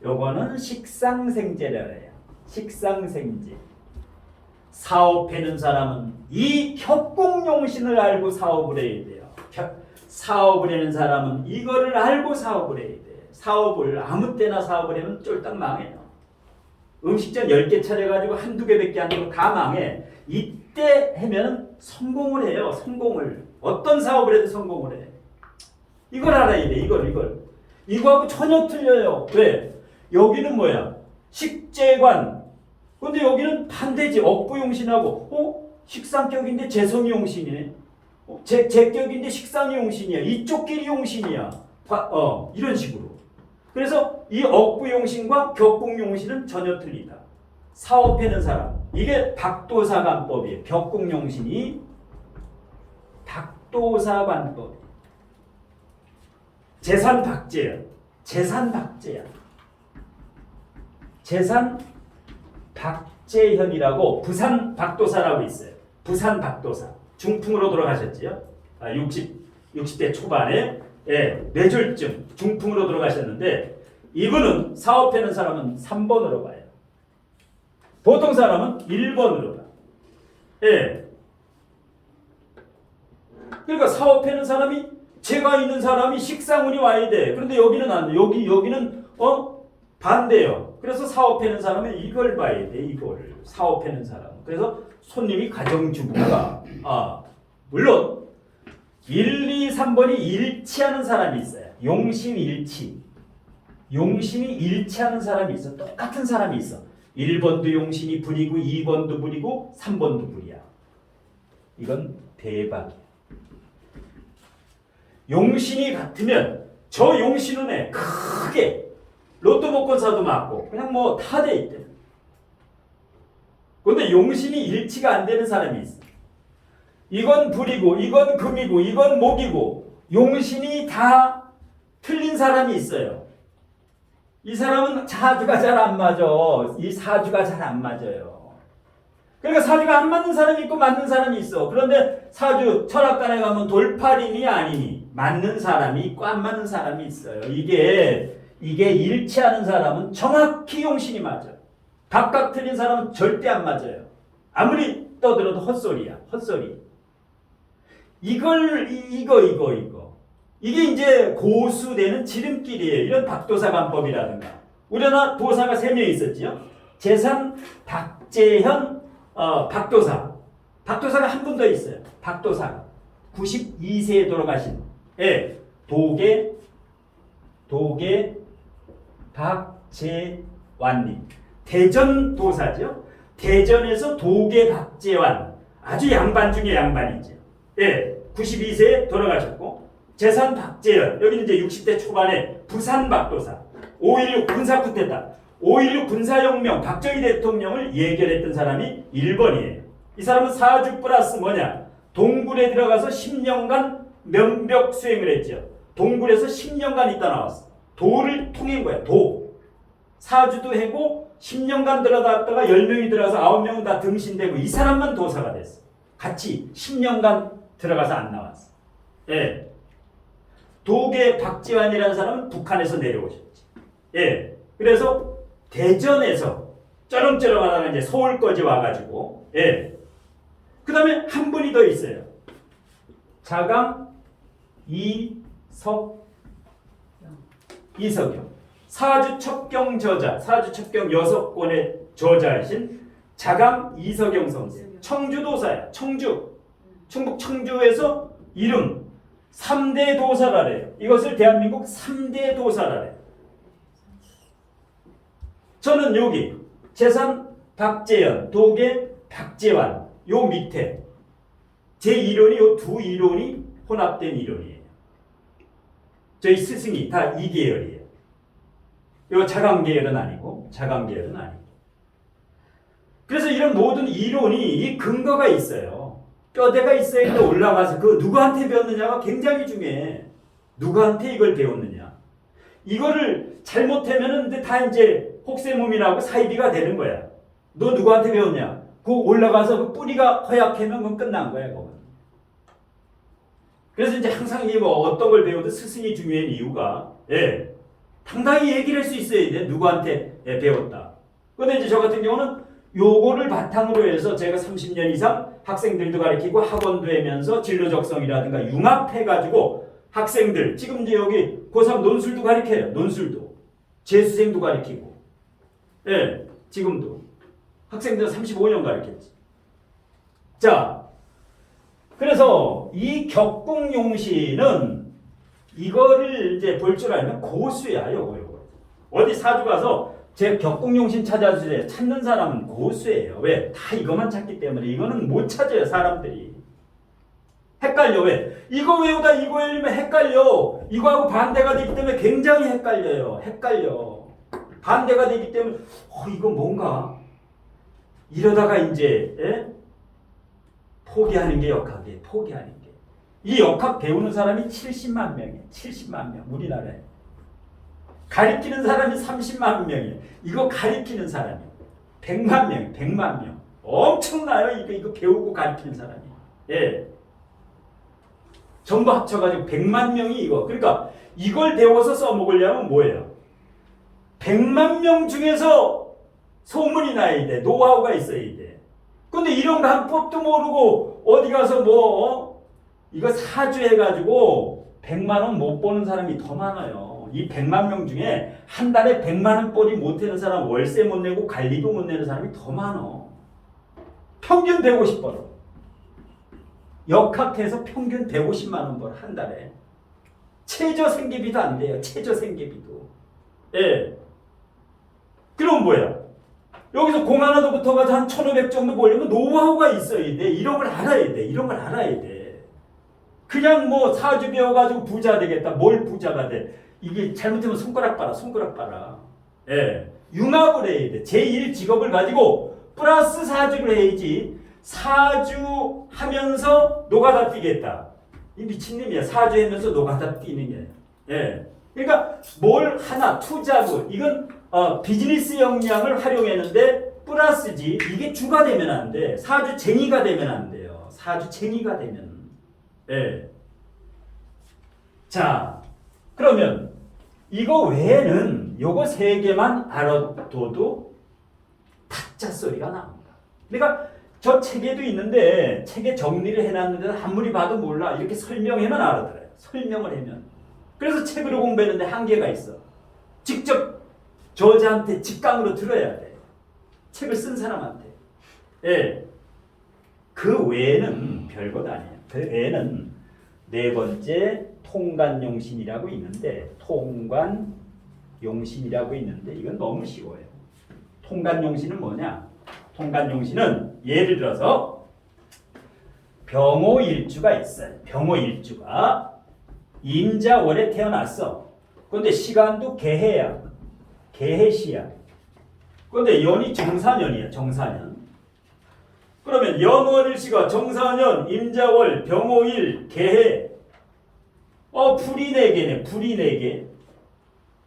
요거는 식상생제라 해요. 식상생제. 사업하는 사람은 이 협공용신을 알고 사업을 해야 돼요. 사업을 하는 사람은 이거를 알고 사업을 해야 돼. 사업을 아무 때나 사업을 하면 쫄딱 망해요. 음식점 10개 차려가지고 한두 개밖에 안 되고 다 망해. 이때 하면 성공을 해요. 성공을. 어떤 사업을 해도 성공을 해. 이걸 알아야 돼. 이걸. 이거하고 전혀 틀려요. 왜? 여기는 뭐야? 식재관. 근데 여기는 반대지. 억부용신하고 식상격인데 재성이 용신이네. 제격인데 식상이 용신이야. 이쪽 길이 용신이야. 이런 식으로. 그래서 이 억부용신과 격국용신은 전혀 틀리다. 사업하는 사람. 이게 박도사관법이에요. 격국용신이 박도사관법. 재산박제야. 재산박제야. 재산박제현이라고 부산 박도사라고 있어요. 부산 박도사. 중풍으로 돌아가셨지요. 60대 초반에 뇌졸중 중풍으로 돌아가셨는데 이분은 사업하는 사람은 3번으로 가요. 보통 사람은 1번으로 가. 그러니까 사업하는 사람이 제가 있는 사람이 식상운이 와야 돼. 그런데 여기는 안 돼. 여기는 반대요. 그래서 사업하는 사람은 이걸 봐야 돼. 이걸 사업하는 사람. 그래서 손님이 가정주부가 물론 1, 2, 3번이 일치하는 사람이 있어요. 용신일치. 용신이 일치하는 사람이 있어. 똑같은 사람이 있어. 1번도 용신이 불이고 2번도 불이고 3번도 불이야. 이건 대박이야. 용신이 같으면 저 용신운에 크게 로또 복권사도 맞고 그냥 뭐 다 돼 있대. 그런데 용신이 일치가 안 되는 사람이 있어. 이건 불이고 이건 금이고 이건 목이고 용신이 다 틀린 사람이 있어요. 이 사람은 사주가 잘 안 맞아. 이 사주가 잘 안 맞아요. 그러니까 사주가 안 맞는 사람이 있고 맞는 사람이 있어. 그런데 사주 철학관에 가면 돌팔이니 아니니 맞는 사람이 있고 안 맞는 사람이 있어요. 이게 일치하는 사람은 정확히 용신이 맞아. 각각 틀린 사람은 절대 안 맞아요. 아무리 떠들어도 헛소리야. 헛소리. 이거. 이게 이제 고수되는 지름길이에요. 이런 박도사관법이라든가. 우리나라 도사가 3명 있었지요. 재산, 박재현, 박도사. 박도사가 한 분 더 있어요. 박도사. 92세에 돌아가신. 도계 박재완님. 대전 도사죠. 대전에서 도계 박재완. 아주 양반 중에 양반이죠. 92세에 돌아가셨고 재산 박재현. 여기는 이제 60대 초반에 부산 박도사. 5.16 군사 쿠데타. 5.16 군사혁명 박정희 대통령을 예결했던 사람이 1번이에요. 이 사람은 사주 플러스 뭐냐? 동굴에 들어가서 10년간 명벽 수행을 했죠. 동굴에서 10년간 있다 나왔어. 도를 통한 거야. 도. 사주도 해고 10년간 들어갔다가 10명이 들어가서 9명은 다 등신되고 이 사람만 도사가 됐어. 같이 10년간 들어가서 안 나왔어. 도계 박지환이라는 사람은 북한에서 내려오셨지. 그래서 대전에서 쩌렁쩌렁 하다가 이제 서울까지 와가지고, 그 다음에 한 분이 더 있어요. 자강 이석영. 사주 첩경 저자, 사주 첩경 6권의 저자이신 자강 이석영 선생. 청주도사야. 충북 청주에서 이름 3대 도사라래요. 이것을 대한민국 3대 도사라래요. 저는 여기 재산 박재현, 도계 박재완 요 밑에 제 이론이 요 두 이론이 혼합된 이론이에요. 저희 스승이 다 이 계열이에요. 요 자강 계열은 아니고 자강 계열은 아니고. 그래서 이런 모든 이론이 이 근거가 있어요. 뼈대가 있어야 올라가서 그 누구한테 배웠느냐가 굉장히 중요해. 누구한테 이걸 배웠느냐? 이거를 잘못하면은 근데 다 이제 혹세무민하고 사이비가 되는 거야. 너 누구한테 배웠냐? 그 올라가서 그 뿌리가 허약하면 그건 끝난 거야, 그건. 그래서 이제 항상 이 뭐 어떤 걸 배워도 스승이 중요한 이유가, 예, 당당히 얘기를 할 수 있어야 돼. 누구한테 배웠다. 근데 이제 저 같은 경우는 요거를 바탕으로 해서 제가 30년 이상 학생들도 가르치고 학원도 하면서 진로 적성이라든가 융합해가지고 학생들, 지금 이제 여기 고3 논술도 가르쳐요. 논술도. 재수생도 가르치고. 예, 지금도. 학생들 35년 가르쳤지. 자, 그래서 이 격국용신은 이거를 이제 볼 줄 알면 고수야, 요거. 어디 사주 가서 제 격국용신 찾아주세요. 찾는 사람은 고수예요. 왜? 다 이것만 찾기 때문에. 이거는 못 찾아요, 사람들이. 헷갈려. 왜? 이거 외우다 이거 외우면 헷갈려. 이거하고 반대가 되기 때문에 굉장히 헷갈려요. 헷갈려. 반대가 되기 때문에 이거 뭔가 이러다가 이제 포기하는 게 역학이에요. 포기하는 게. 이 역학 배우는 사람이 70만 명이에요. 70만 명. 우리나라에. 가리키는 사람이 30만 명이에요. 이거 가리키는 사람이 100만 명. 100만 명. 엄청나요. 이거 배우고 가리키는 사람이. 예. 전부 합쳐가지고 100만 명이 이거. 그러니까 이걸 배워서 써먹으려면 뭐예요? 100만 명 중에서 소문이 나야 돼. 노하우가 있어야 돼. 근데 이런 방법도 모르고 어디 가서 이거 사주해가지고 100만 원 못 버는 사람이 더 많아요. 이 100만 명 중에 한 달에 100만 원 벌이 못 내는 사람, 월세 못 내고 관리도 못 내는 사람이 더 많아. 평균 150 벌어. 역학해서 평균 150만 원 벌어, 한 달에. 최저 생계비도 안 돼요. 최저 생계비도. 예. 그럼 뭐야? 여기서 공 하나 더 붙어가지고 한 1,500 정도 벌려면 노하우가 있어야 돼. 이런 걸 알아야 돼. 이런 걸 알아야 돼. 그냥 뭐 사주 배워가지고 부자 되겠다. 뭘 부자가 돼? 이게 잘못하면 손가락 봐라. 손가락 봐라. 예. 융합을 해야 돼. 제1 직업을 가지고 플러스 사주를 해야지. 사주 하면서 노가다 뛰겠다. 이 미친놈이야. 사주 하면서 노가다 뛰는 게. 예. 그러니까 뭘 하나 투자고 이건 비즈니스 역량을 활용했는데 플러스지. 이게 주가 되면 안 돼. 사주쟁이가 되면 안 돼요. 사주쟁이가 되면. 예. 자, 그러면 이거 외에는 요거 세 개만 알아둬도 타짜 소리가 나옵니다. 그러니까 저 책에도 있는데 책에 정리를 해놨는데 아무리 봐도 몰라. 이렇게 설명하면 알아들어요. 설명을 하면. 그래서 책으로 공부했는데 한계가 있어. 직접 저자한테 직강으로 들어야 돼. 책을 쓴 사람한테. 예. 그 외에는 별것 아니에요. 그 외에는 네 번째 통관용신이라고 있는데 통관용신이라고 있는데 이건 너무 쉬워요. 통관용신은 뭐냐? 통관용신은 예를 들어서 병호일주가 있어요. 병호일주가 임자월에 태어났어. 그런데 시간도 개해야. 개해시야. 그런데 연이 정사년이야. 정사년. 그러면 연월일시가 정사년, 임자월, 병호일, 개해. 불이 4개네. 불이 4개.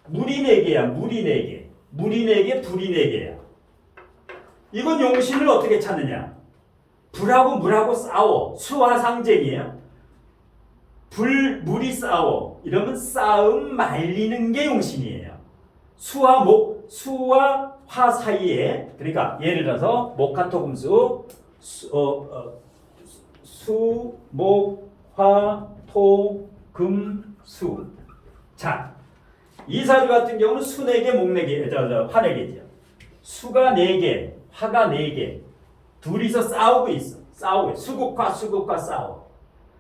물이 4개야. 물이 4개. 물이 4개, 불이 4개야. 이건 용신을 어떻게 찾느냐? 불하고 물하고 싸워. 수화상쟁이에요. 물이 싸워. 이러면 싸움 말리는 게 용신이에요. 수와 화 사이에, 그러니까 예를 들어서 목화토금수, 수, 목, 화, 토, 금, 수. 자, 이 사주 같은 경우는 수 4개, 목 4개, 화 4개죠. 수가 4개, 화가 4개. 둘이서 싸우고 있어. 싸우고. 수국화 싸워.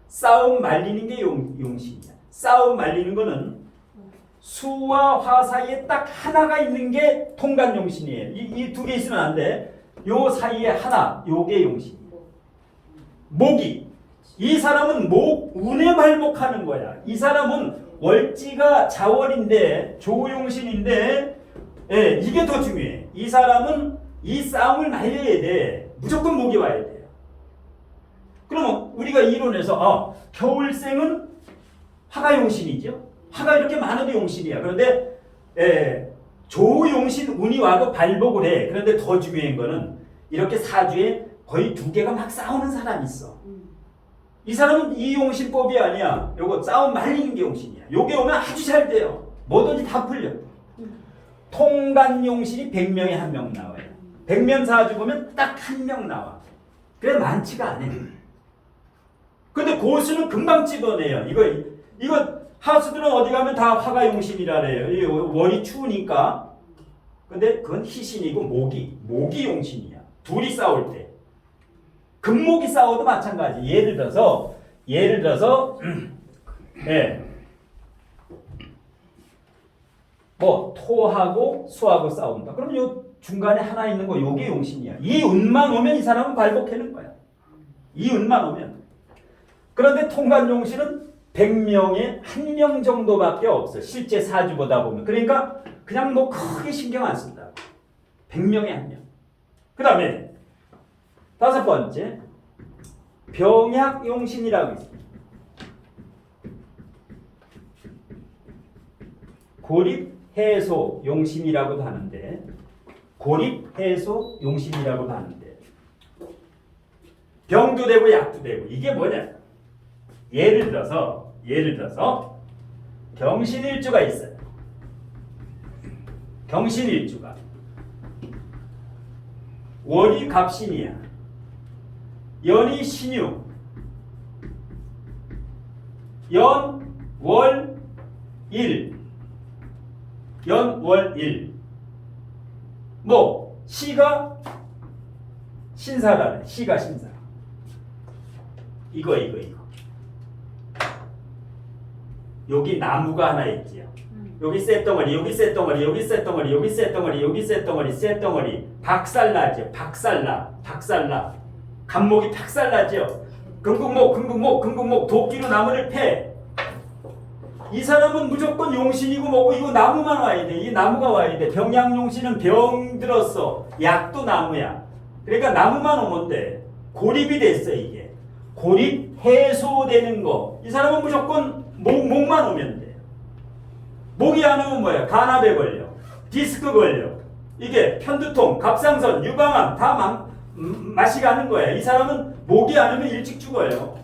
싸움 말리는 게 용신이야. 싸움 말리는 거는 수와 화 사이에 딱 하나가 있는 게 통관용신이에요. 이 두 개 있으면 안 돼. 요 사이에 하나, 요게 용신이에요. 목이. 이 사람은 운에 발목하는 거야. 이 사람은 월지가 자월인데 조용신인데 이게 더 중요해. 이 사람은 이 싸움을 말려야 돼. 무조건 목이 와야 돼요. 그러면 우리가 이론에서 겨울생은 화가 용신이죠. 화가 이렇게 많아도 용신이야. 그런데 조용신 운이 와도 발복을 해. 그런데 더 중요한 거는 이렇게 사주에 거의 두 개가 막 싸우는 사람이 있어. 이 사람은 이 용신법이 아니야. 요거 싸움 말리는 게 용신이야. 요게 오면 아주 잘 돼요. 뭐든지 다 풀려. 통간 용신이 100명에 1명 나와요. 100명 사주 보면 딱 1명 나와. 그래 많지가 않아요. 근데 고수는 금방 집어내요. 이거 하수들은 어디 가면 다 화가 용신이라 그래요. 월이 추우니까. 근데 그건 희신이고 목이 용신이야. 둘이 싸울 때. 금목이 싸워도 마찬가지. 예를 들어서 뭐 토하고 수하고 싸운다. 그러면 요 중간에 하나 있는 거 요게 용신이야. 이 운만 오면 이 사람은 발복하는 거야. 이 운만 오면. 그런데 통간 용신은 100명에 1명 정도밖에 없어. 실제 사주보다 보면. 그러니까 그냥 뭐 크게 신경 안 쓴다. 100명에 1명. 그 다음에 5번째 병약용신이라고 있습니다. 고립해소용신이라고도 하는데 고립해소용신이라고도 하는데 병도 되고 약도 되고 이게 뭐냐? 예를 들어서 경신일주가 있어요. 경신일주가 월이 갑신이야. 연이 신유, 연, 월, 일, 뭐 시가 신사라네. 시가 신사. 이거. 여기 나무가 하나 있지요. 여기 쇳덩어리, 여기 쇳덩어리, 여기 쇳덩어리, 여기 쇳덩어리, 여기 쇳덩어리, 쇳덩어리. 박살나죠. 박살나. 간목이 박살나죠. 금국목 도끼로 나무를 패. 이 사람은 무조건 용신이고 뭐고 이거 나무만 와야 돼. 이 나무가 와야 돼. 병양용신은 병 들었어. 약도 나무야. 그러니까 나무만 오면 돼. 고립이 됐어 이게. 고립 해소되는 거. 이 사람은 무조건 목만 오면 돼. 목이 안 오면 뭐야? 간압에 걸려. 디스크 걸려. 이게 편두통, 갑상선, 유방암 다 맛이 가는 거야. 이 사람은 목이 안 오면 일찍 죽어요.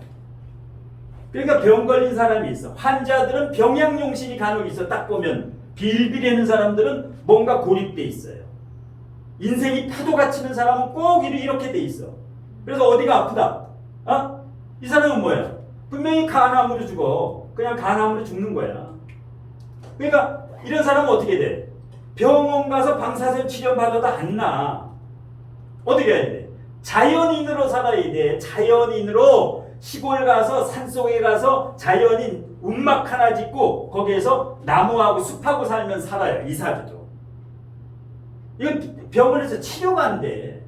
그러니까 병 걸린 사람이 있어. 환자들은 병양용신이 간혹 있어. 딱 보면 빌빌대는 사람들은 뭔가 고립돼 있어요. 인생이 파도가 치는 사람은 꼭 이렇게 돼 있어. 그래서 어디가 아프다. 이 사람은 뭐야? 분명히 간암으로 죽어. 그냥 간암으로 죽는 거야. 그러니까 이런 사람은 어떻게 돼? 병원 가서 방사선 치료 받아도 안 나. 어떻게 해야 돼? 자연인으로 살아야 돼. 자연인으로 시골 가서 산속에 가서 자연인 움막 하나 짓고 거기에서 나무하고 숲하고 살면 살아요. 이 사주도. 이건 병원에서 치료가 안 돼.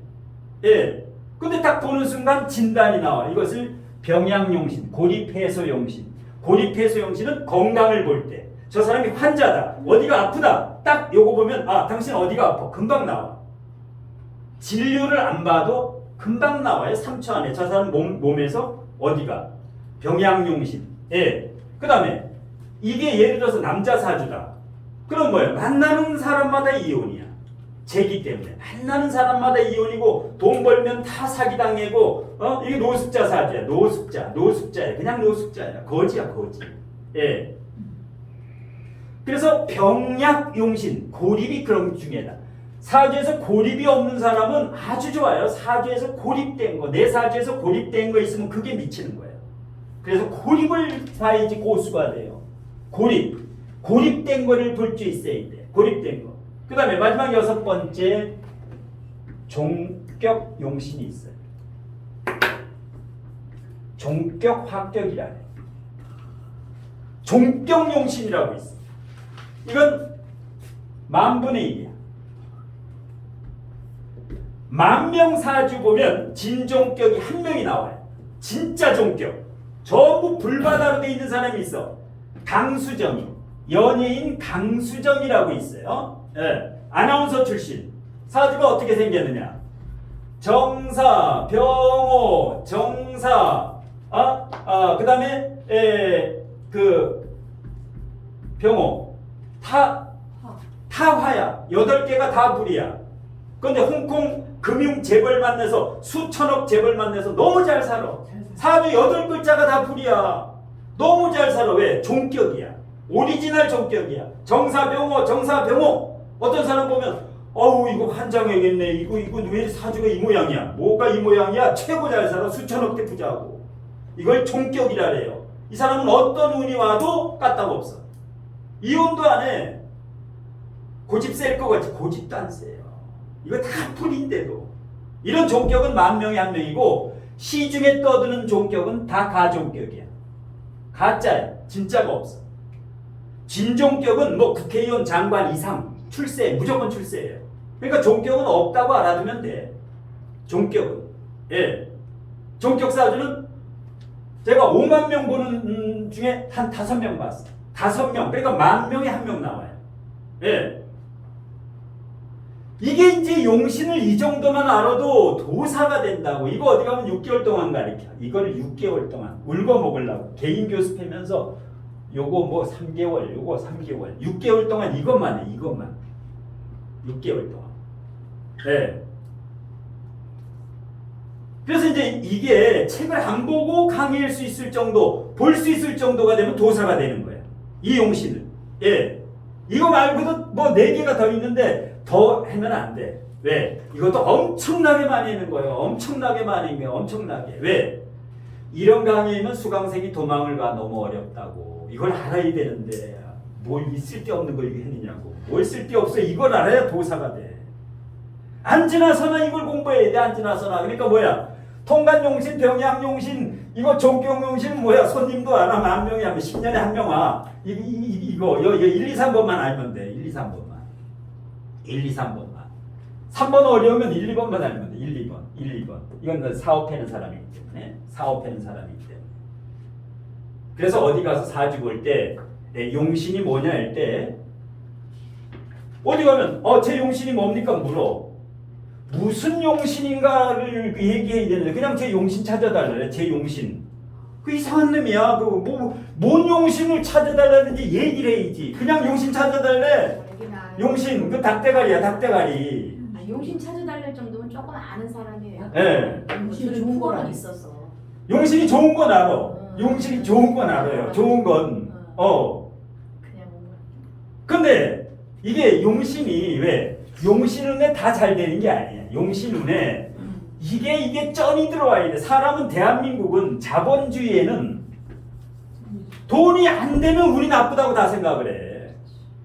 예. 근데 딱 보는 순간 진단이 나와. 이것을 병양용신, 고립해소용신. 고립해소용신은 건강을 볼 때. 저 사람이 환자다. 어디가 아프다. 딱 요거 보면 당신 어디가 아파. 금방 나와. 진료를 안 봐도 금방 나와요. 3초 안에. 저 사람 몸에서 어디가. 병양용신. 예. 그 다음에 이게 예를 들어서 남자 사주다. 그럼 뭐예요? 만나는 사람마다 이혼이야. 재기 때문에. 만나는 사람마다 이혼이고 돈 벌면 다 사기당하고 이게 노숙자 사주야. 노숙자야. 그냥 노숙자야. 거지야 거지. 예. 그래서 병약용신, 고립이 그런 중에다. 사주에서 고립이 없는 사람은 아주 좋아요. 사주에서 고립된 거, 내 사주에서 고립된 거 있으면 그게 미치는 거예요. 그래서 고립을 봐야지 고수가 돼요. 고립된 거를 볼 수 있어야 돼. 고립된 거. 그 다음에 마지막 6번째 종격용신이 있어요. 종격화격이라네. 종격용신이라고 있어. 이건 만분의 1이야. 만명 사주 보면 진종격이 한 명이 나와요. 진짜 종격. 전부 불바다로 돼 있는 사람이 있어. 강수정이. 연예인 강수정이라고 있어요. 예. 아나운서 출신. 사주가 어떻게 생겼느냐. 정사, 병호, 정사, 그 다음에 병호, 타화야. 8개가 다 불이야. 그런데 홍콩 금융 재벌 만나서 수천억 재벌 만나서 너무 잘 살아. 사주 8글자가 다 불이야. 너무 잘 살아. 왜? 종격이야. 오리지널 종격이야. 정사병호. 어떤 사람 보면 어우 이거 환장해야겠네. 이거 왜 사주가 이 모양이야? 뭐가 이 모양이야? 최고 잘 살아. 수천억대 부자하고. 이걸 종격이라 그래요. 이 사람은 어떤 운이 와도 까딱없어. 이혼도 안 해. 고집 셀 것 같지? 고집도 안 세요. 이거 다 불인데도. 이런 종격은 10,000명에 1명이고 시중에 떠드는 종격은 다 가종격이야. 가짜야. 진짜가 없어. 진종격은 뭐 국회의원 장관 이상 출세, 무조건 출세예요. 그러니까 종격은 없다고 알아두면 돼. 종격은. 예. 종격 사주는 제가 5만 명 보는 중에 한 5명 봤어. 5명. 그러니까 10,000명에 1명 나와요. 예. 이게 이제 용신을 이 정도만 알아도 도사가 된다고. 이거 어디 가면 6개월 동안 가르쳐. 이거를 6개월 동안 울고 먹으려고. 개인 교습하면서 요거 뭐 3개월, 요거 3개월, 6개월 동안 이것만 해. 이것만. 6개월 동안. 네. 그래서 이제 이게 책을 안 보고 강의할 수 있을 정도, 볼 수 있을 정도가 되면 도사가 되는 거예요. 이 용신을. 예. 이거 말고도 뭐 4개가 더 있는데 더 하면 안 돼. 왜? 이것도 엄청나게 많이 하는 거예요. 엄청나게 많이 하는 거예요. 엄청나게. 왜? 이런 강의는 수강생이 도망을 가. 너무 어렵다고. 이걸 알아야 되는데 뭘 쓸데없는 걸 했느냐고. 뭘 쓸데없어. 이걸 알아야 도사가 돼. 안 지나서나 이걸 공부해야 돼. 안 지나서나. 그러니까 뭐야? 통간용신, 병양용신, 이거 종격용신 뭐야? 손님도 안 하면 1명이 하면 10년에 1명 와. 이거 1, 2, 3번만 알면 돼. 1, 2, 3번만. 1, 2, 3번만. 3번 어려우면 1, 2번만 알면 돼. 1, 2번. 1, 2번. 이건 사업하는 사람이기 때문에. 사업하는 사람이기 때문에. 그래서 어디 가서 사주 볼 때 용신이 뭐냐 할 때 어디 가면 제 용신이 뭡니까? 물어. 무슨 용신인가를 얘기해야 되는데 그냥 제 용신 찾아달래. 제 용신. 그 이상한 놈이야. 뭔 용신을 찾아달라는지 얘기를 해야지. 그냥 용신 찾아달래. 용신 그 닭대가리야. 닭대가리. 용신 찾아달랄 정도면 조금 아는 사람이에요. 네. 용신이 좋은 거는 있어서. 용신이 좋은 건 알아. 용신이 좋은 건 알아요. 좋은 건. 그냥 뭔가. 근데 이게 용신이 왜? 용신 운에 다 잘 되는 게 아니야. 용신 운에 이게 쩐이 들어와야 돼. 사람은 대한민국은 자본주의에는 돈이 안 되면 운이 나쁘다고 다 생각을 해.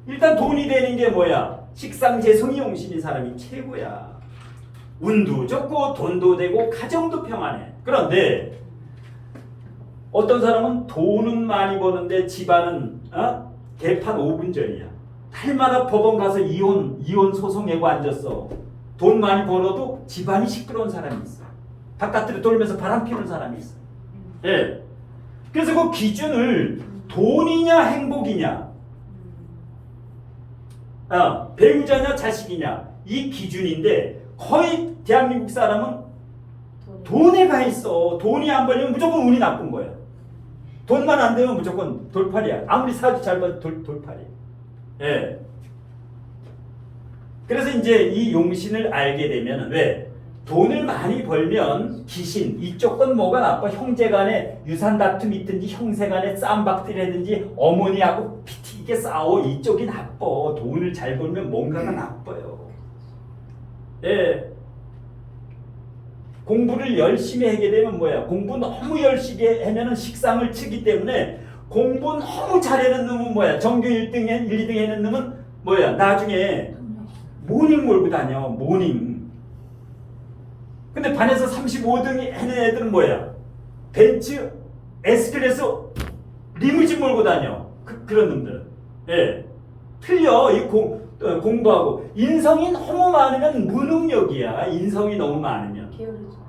일단 돈이 되는 게 뭐야? 식상재성이 용신인 사람이 최고야. 운도 좋고 돈도 되고 가정도 평안해. 그런데 어떤 사람은 돈은 많이 버는데 집안은 개판 5분 전이야. 날마다 법원 가서 이혼 소송 내고 앉았어. 돈 많이 벌어도 집안이 시끄러운 사람이 있어. 바깥으로 돌면서 바람 피우는 사람이 있어. 예. 그래서 그 기준을 돈이냐 행복이냐, 배우자냐 자식이냐 이 기준인데 거의 대한민국 사람은 돈에 가 있어. 돈이 안 벌리면 무조건 운이 나쁜 거야. 돈만 안 되면 무조건 돌팔이야. 아무리 사주 잘 봐도 돌팔이야. 예. 그래서 이제 이 용신을 알게 되면 왜? 돈을 많이 벌면 귀신, 이쪽 건 뭐가 나빠? 형제간에 유산 다툼이 있든지 형제간에 쌈박질이라든지 어머니하고 피튀기게 싸워. 이쪽이 나빠. 돈을 잘 벌면 뭔가가 나빠요. 예. 공부를 열심히 하게 되면 뭐야? 공부 너무 열심히 하면은 식상을 치기 때문에 공부 너무 잘하는 놈은 뭐야? 전교 1등, 1, 2등 하는 놈은 뭐야? 나중에 모닝 몰고 다녀. 모닝. 근데 반에서 35등 하는 애들은 뭐야? 벤츠, S클래스, 리무진 몰고 다녀. 그런 놈들은. 예. 틀려. 이 공부하고. 인성이 너무 많으면 무능력이야. 인성이 너무 많으면.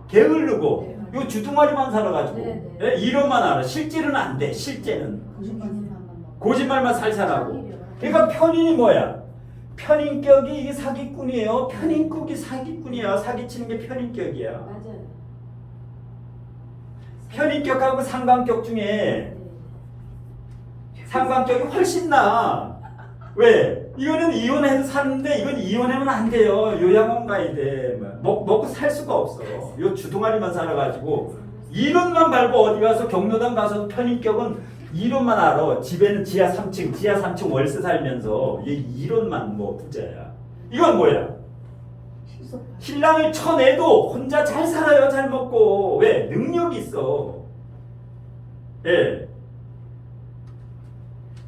게으르고. 요 주둥아리만 살아가지고. 예? 이론만 알아. 실제로는 안 돼. 실제는. 거짓말만 살살하고. 그러니까 편인이 뭐야? 편인격이 이게 사기꾼이에요. 편인격이 사기꾼이야. 사기치는 게 편인격이야. 맞아요. 편인격하고 상관격 중에 상관격이 훨씬 나. 왜? 이거는 이혼해도 사는데 이건 이혼하면 안 돼요. 요양원 가야 돼. 먹고 살 수가 없어. 요 주둥아리만 살아가지고 이론만 밟고 어디 가서 경로당 가서 편입격은 이론만 알아. 집에는 지하 3층 월세 살면서 이 이론만 뭐 부자야. 이건 뭐야? 신랑을 쳐내도 혼자 잘 살아요. 잘 먹고. 왜? 능력이 있어. 예.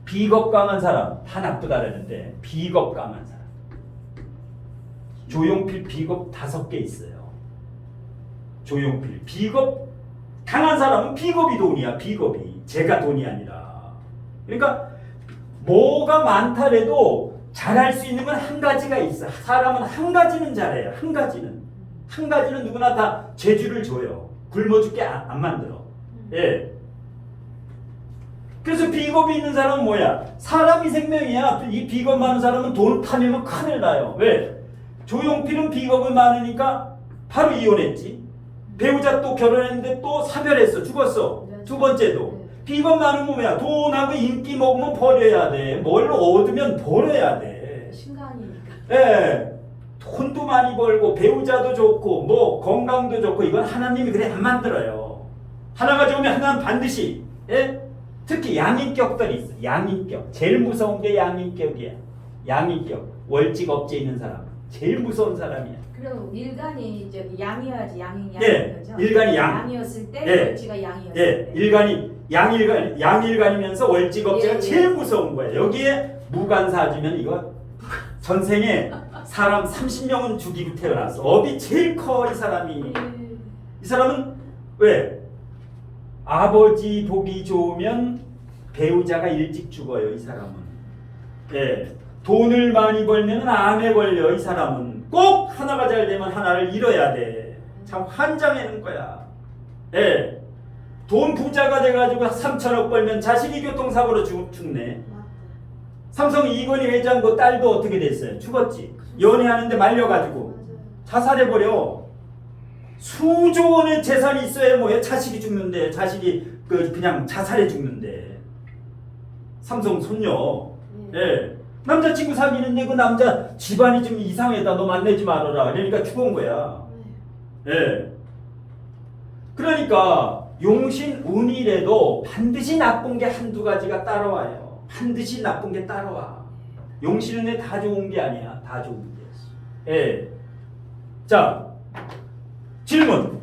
비겁 강한 사람 다 나쁘다라는데 비겁 강한 사람. 조용필 비겁 5개 있어요. 조용필 비겁 강한 사람은 비겁이 돈이야. 비겁이. 제가 돈이 아니라. 그러니까 뭐가 많다래도 잘할 수 있는 건 한 가지가 있어. 사람은 한 가지는 잘해요. 한 가지는 누구나 다 재주를 줘요. 굶어 죽게 안 만들어. 예. 그래서 비겁이 있는 사람은 뭐야? 사람이 생명이야. 이 비겁 많은 사람은 돈 탐이면 큰일 나요. 왜? 조용필은 비겁이 많으니까 바로 이혼했지. 배우자 또 결혼했는데 또 사별했어. 죽었어. 두 번째도. 비겁 많으면 뭐야? 돈하고 인기 먹으면 버려야 돼. 뭘 얻으면 버려야 돼. 신강이니까. 예. 돈도 많이 벌고 배우자도 좋고 뭐 건강도 좋고 이건 하나님이 그래 안 만들어요. 하나가 좋으면 하나는 반드시. 예? 특히 양인격들이 있어. 양인격. 제일 무서운 게 양인격이야. 양인격. 월직업체 있는 사람. 제일 무서운 사람이야. 그리고 일간이 저기 양이어야지 양인 예, 거죠. 일간이 양. 양이었을 때 예. 월지가 양이었을 예, 때. 일간이 양일간이면서 월직업체가 예, 예. 제일 무서운 거야. 여기에 무간사주면 이거 전생에 사람 30명은 죽이고 태어났어. 업이 제일 커 이 사람이. 이 사람은 왜? 아버지 복이 좋으면 배우자가 일찍 죽어요. 이 사람은. 예. 돈을 많이 벌면 암에 걸려. 이 사람은 꼭 하나가 잘 되면 하나를 잃어야 돼. 참 환장하는 거야. 예. 돈 부자가 돼가지고 3천억 벌면 자식이 교통사고로 죽네. 삼성 이건희 회장 그 딸도 어떻게 됐어요? 죽었지. 연애하는데 말려가지고 자살해버려. 수조 원의 재산이 있어야 뭐야? 자식이 죽는데, 자식이 그냥 자살해 죽는데. 삼성 손녀. 예. 남자친구 사귀는데 그 남자 집안이 좀 이상하다. 너 만나지 말아라. 그러니까 죽은 거야. 예. 그러니까 용신 운이라도 반드시 나쁜 게 한두 가지가 따라와요. 반드시 나쁜 게 따라와. 용신운에 다 좋은 게 아니야. 다 좋은 게. 예. 자, 질문.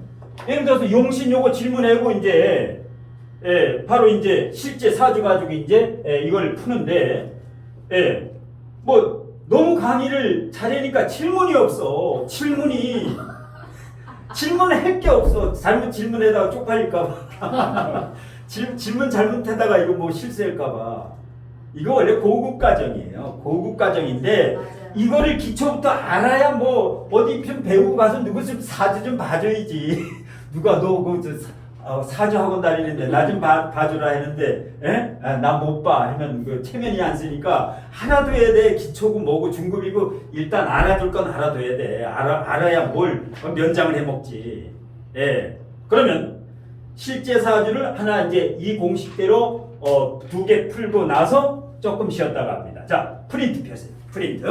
예를 들어서 용신 요거 질문하고 이제 바로 이제 실제 사주 가지고 이제 이걸 푸는데 뭐 너무 강의를 잘하니까 질문이 없어. 질문할 게 없어. 잘못 질문에다가 쪽팔릴까봐. 질문 잘못하다가 이거 뭐 실수할까봐. 이거 원래 고급 과정이에요. 고급 과정인데 맞아요. 이거를 기초부터 알아야 뭐 어디 좀 배우고 가서 누구 좀 사주 좀 봐줘야지. 누가 너 그 사주 학원 다니는데 나 좀 봐주라 했는데 나 못 봐 하면 그 체면이 안 쓰니까 알아둬야 돼. 기초고 뭐고 중급이고 일단 알아둘 건 알아둬야 돼. 알아야 뭘 면장을 해먹지. 예. 그러면 실제 사주를 하나 이제 이 공식대로 2개 풀고 나서 조금 쉬었다가 합니다. 자, 프린트 펴세요. 프린트.